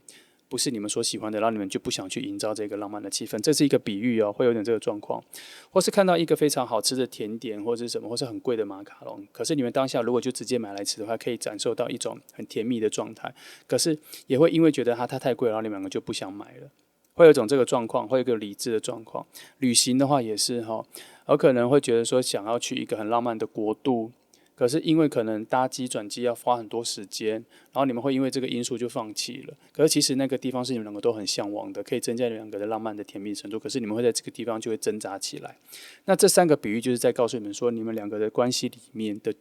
不是你们所喜欢的，然后你们就不想去营造这个浪漫的气氛。这是一个比喻哦，会有点这个状况。或是看到一个非常好吃的甜点，或者是什么，或是很贵的马卡龙，可是你们当下如果就直接买来吃的话，可以感受到一种很甜蜜的状态。可是也会因为觉得它太贵，然后你们两个就不想买了。会有一种这个状况，会有一个理智的状况。旅行的话也是哈，有可能会觉得说想要去一个很浪漫的国度，可是因为可能搭机转机要花很多时间，然后你们会因为这个因素就放弃了。可是其实那个地方是你们两个都很向往的，可以增加你们两个的浪漫的甜蜜程度。可是你们会在这个地方就会挣扎起来。那这三个比喻就是在告诉你们说，你们两个的关系里面的。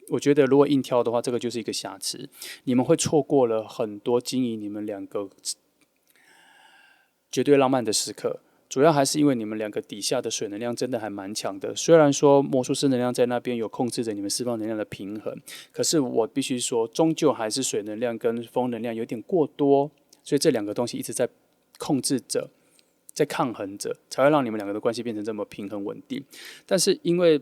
我觉得，如果硬挑的话，这个就是一个瑕疵。你们会错过了很多经营你们两个绝对浪漫的时刻，主要还是因为你们两个底下的水能量真的还蛮强的。虽然说魔术师能量在那边有控制着你们释放能量的平衡，可是我必须说，终究还是水能量跟风能量有点过多，所以这两个东西一直在控制着，在抗衡着，才会让你们两个的关系变成这么平衡稳定。但是因为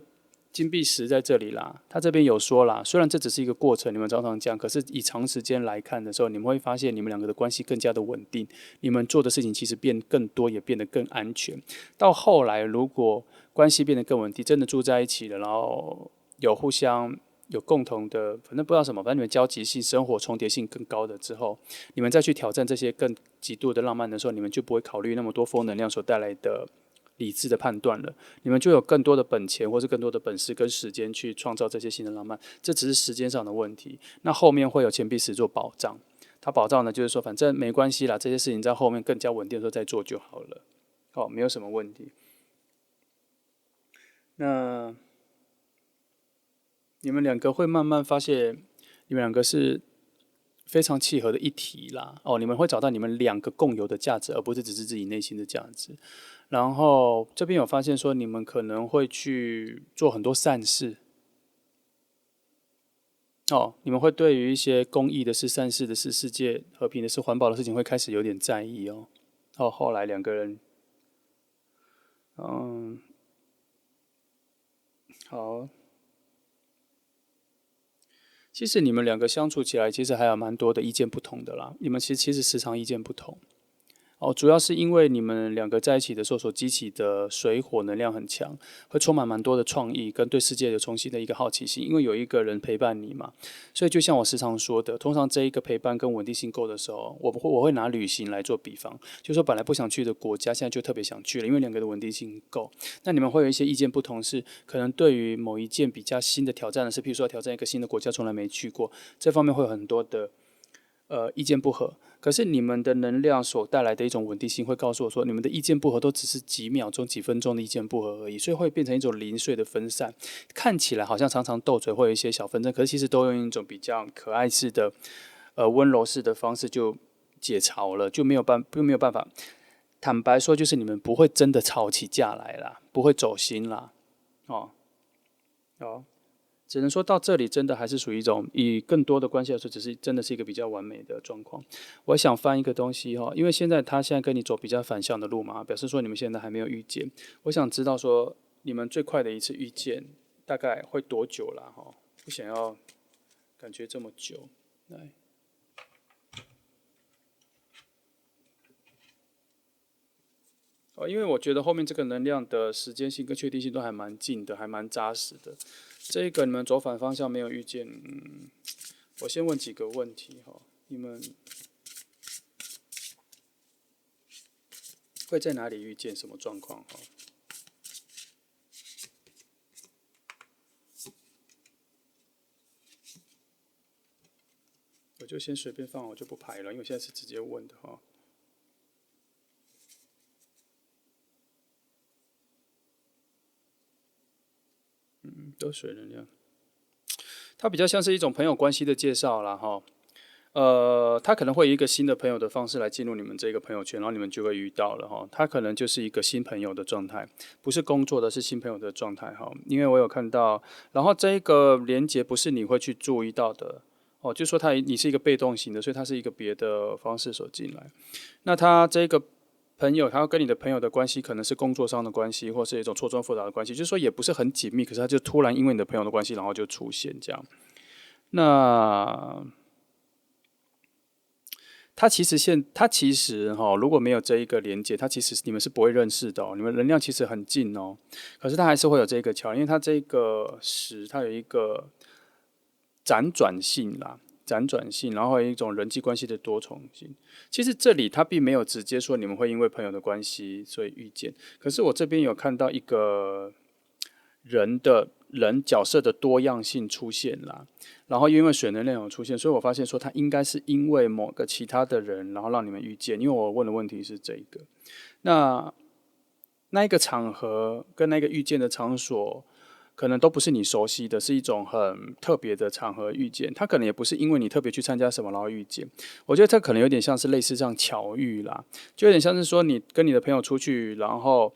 金币石在这里啦，他这边有说啦，虽然这只是一个过程，你们常常讲，可是以长时间来看的时候，你们会发现你们两个的关系更加的稳定，你们做的事情其实变更多，也变得更安全。到后来，如果关系变得更稳定，真的住在一起了，然后有互相有共同的，反正不知道什么，反正你们交集性、生活重叠性更高的之后，你们再去挑战这些更极度的浪漫的时候，你们就不会考虑那么多负能量所带来的理智的判断了，你们就有更多的本钱，或是更多的本事跟时间去创造这些新的浪漫，这只是时间上的问题。那后面会有钱币石做保障，它保障呢，就是说反正没关系啦，这些事情在后面更加稳定的时候再做就好了。好，没有什么问题。那你们两个会慢慢发现，你们两个是非常契合的一体啦。哦，你们会找到你们两个共有的价值，而不是只是自己内心的价值。然后这边有发现说，你们可能会去做很多善事。哦，你们会对于一些公益的事、善事的事、世界和平的事、环保的事情，会开始有点在意哦。哦，后来两个人，嗯，好，其实你们两个相处起来，其实还有蛮多的意见不同的啦。你们其实时常意见不同。哦，主要是因为你们两个在一起的时候所激起的水火能量很强，会充满蛮多的创意跟对世界有重新的一个好奇心。因为有一个人陪伴你嘛，所以就像我时常说的，通常这一个陪伴跟稳定性够的时候，我会拿旅行来做比方，就说本来不想去的国家，现在就特别想去了，因为两个的稳定性够。那你们会有一些意见不同，是可能对于某一件比较新的挑战的事，譬如说要挑战一个新的国家，从来没去过，这方面会有很多的意见不合。可是你们的能量所带来的一种稳定性，会告诉我说，你们的意见不合都只是几秒钟、几分钟的意见不合而已，所以会变成一种零碎的分散，看起来好像常常斗嘴，会有一些小纷争，可是其实都用一种比较可爱式的、温柔式的方式就解嘲了，就没有办法。坦白说，就是你们不会真的吵起架来啦，不会走心啦，哦哦。只能说到这里，真的还是属于一种以更多的关系来说，只是真的是一个比较完美的状况。我想翻一个东西哈，因为他现在跟你走比较反向的路嘛，表示说你们现在还没有遇见。我想知道说你们最快的一次遇见大概会多久啦哈？不想要感觉这么久，来。哦，因为我觉得后面这个能量的时间性跟确定性都还蛮近的，还蛮扎实的。这一个你们走反方向没有遇见，我先问几个问题哈，你们会在哪里遇见什么状况哈？我就先随便放，我就不排了，因为我现在是直接问的哈。都水能量，它比较像是一种朋友关系的介绍啦哈。他可能会以一个新的朋友的方式来进入你们这个朋友圈，然后你们就会遇到了哈。他可能就是一个新朋友的状态，不是工作的，是新朋友的状态哈。因为我有看到，然后这一个连接不是你会去注意到的哦，就说你是一个被动型的，所以他是一个别的方式所进来。那他这个朋友，他跟你的朋友的关系可能是工作上的关系，或是一种错综复杂的关系，就是说也不是很紧密，可是他就突然因为你的朋友的关系，然后就出现这样。那他其实哈、如果没有这一个连接，他其实你们是不会认识的哦。你们能量其实很近哦，可是他还是会有这个桥，因为他这个时，它有一个辗转性啦，辗转性，然后还有一种人际关系的多重性。其实这里他并没有直接说你们会因为朋友的关系所以遇见，可是我这边有看到一个人角色的多样性出现啦，然后因为水能量有出现，所以我发现说他应该是因为某个其他的人，然后让你们遇见。因为我问的问题是这个，那那一个场合跟那个遇见的场所，可能都不是你熟悉的，是一种很特别的场合遇见。他可能也不是因为你特别去参加什么然后遇见，我觉得这可能有点像是类似这样巧遇啦，就有点像是说你跟你的朋友出去，然后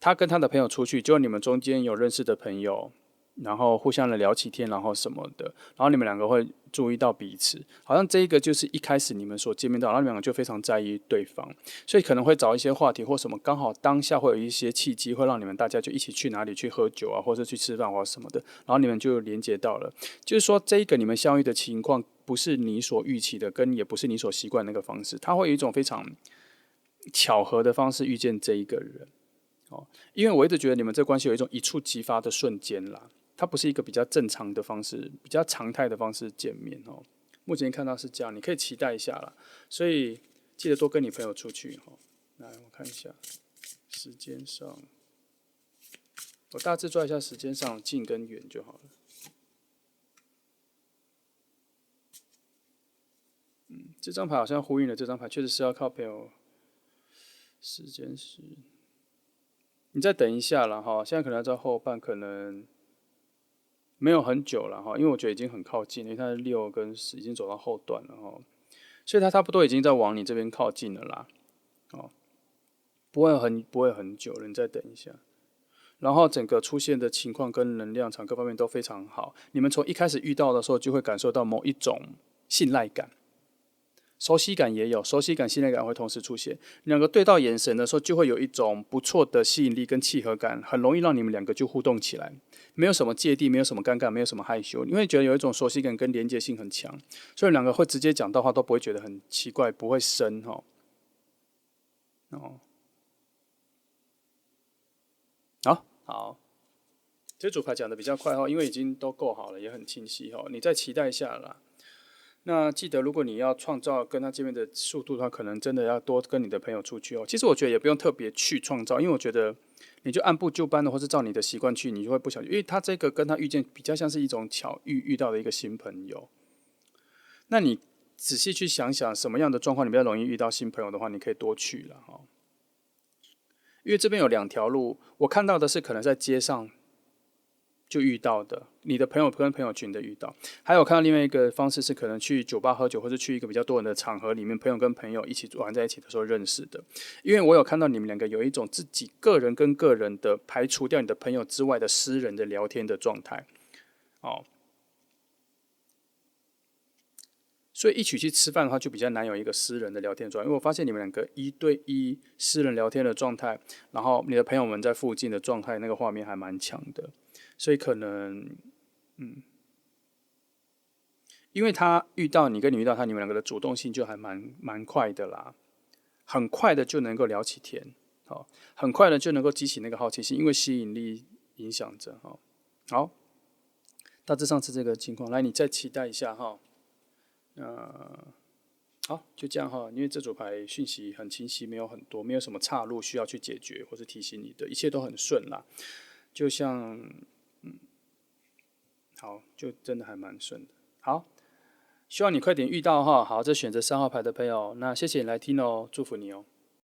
他跟他的朋友出去，就你们中间有认识的朋友，然后互相的聊起天，然后什么的，然后你们两个会注意到彼此，好像这一个就是一开始你们所见面到，然后你们两个就非常在意对方，所以可能会找一些话题或什么，刚好当下会有一些契机，会让你们大家就一起去哪里去喝酒啊，或者去吃饭或什么的，然后你们就连接到了，就是说这一个你们相遇的情况不是你所预期的，跟也不是你所习惯那个方式，它会有一种非常巧合的方式遇见这一个人。哦，因为我一直觉得你们这关系有一种一触即发的瞬间啦，它不是一个比较正常的方式、比较常态的方式见面哦。目前看到是这样，你可以期待一下啦。所以记得多跟你朋友出去哈。来，我看一下时间上，我大致抓一下时间上近跟远就好了。这张牌好像呼应了这张牌，确实是要靠朋友。时间是你再等一下了哈，现在可能要在后半，可能没有很久了哈，因为我觉得已经很靠近了，因为它6跟10已经走到后段了哈，所以它差不多已经在往你这边靠近了啦，哦，不会很久了，你再等一下。然后整个出现的情况跟能量场各方面都非常好，你们从一开始遇到的时候就会感受到某一种信赖感。熟悉感也有，熟悉感、信赖感会同时出现。两个对到眼神的时候，就会有一种不错的吸引力跟契合感，很容易让你们两个就互动起来，没有什么芥蒂，没有什么尴尬，没有什么害羞，你会觉得有一种熟悉感跟连接性很强，所以两个会直接讲到话都不会觉得很奇怪，不会生哈。哦，好，这组牌讲的比较快哈，因为已经都够好了，也很清晰哈，你再期待一下啦。那记得，如果你要创造跟他见面的速度的话，可能真的要多跟你的朋友出去哦。其实我觉得也不用特别去创造，因为我觉得你就按部就班的，或是照你的习惯去，你就会不小心。因为他这个跟他遇见比较像是一种巧遇到的一个新朋友。那你仔细去想想，什么样的状况你比较容易遇到新朋友的话，你可以多去了哈。因为这边有2条路，我看到的是可能在街上就遇到的，你的朋友跟朋友群的遇到，还有看到另外一个方式是可能去酒吧喝酒，或者去一个比较多人的场合里面，朋友跟朋友一起玩在一起的时候认识的。因为我有看到你们两个有一种自己个人跟个人的排除掉你的朋友之外的私人的聊天的状态，哦，所以一起去吃饭的话，就比较难有一个私人的聊天状态。因为我发现你们两个1对1私人聊天的状态，然后你的朋友们在附近的状态，那个画面还蛮强的，所以可能因为他遇到你，跟你遇到他，你们两个的主动性就还蛮快的啦，很快的就能够聊起天，好，很快的就能够激起那个好奇心，因为吸引力影响着，哈，好，大致上是这个情况，来，你再期待一下哈，好，就这样哈，因为这组牌讯息很清晰，没有很多，没有什么岔路需要去解决或是提醒你的，一切都很顺啦，就像，好，就真的还蛮顺的，好。希望你快点遇到哈。好，这选择3号牌的朋友，那谢谢你来听哦，祝福你哦。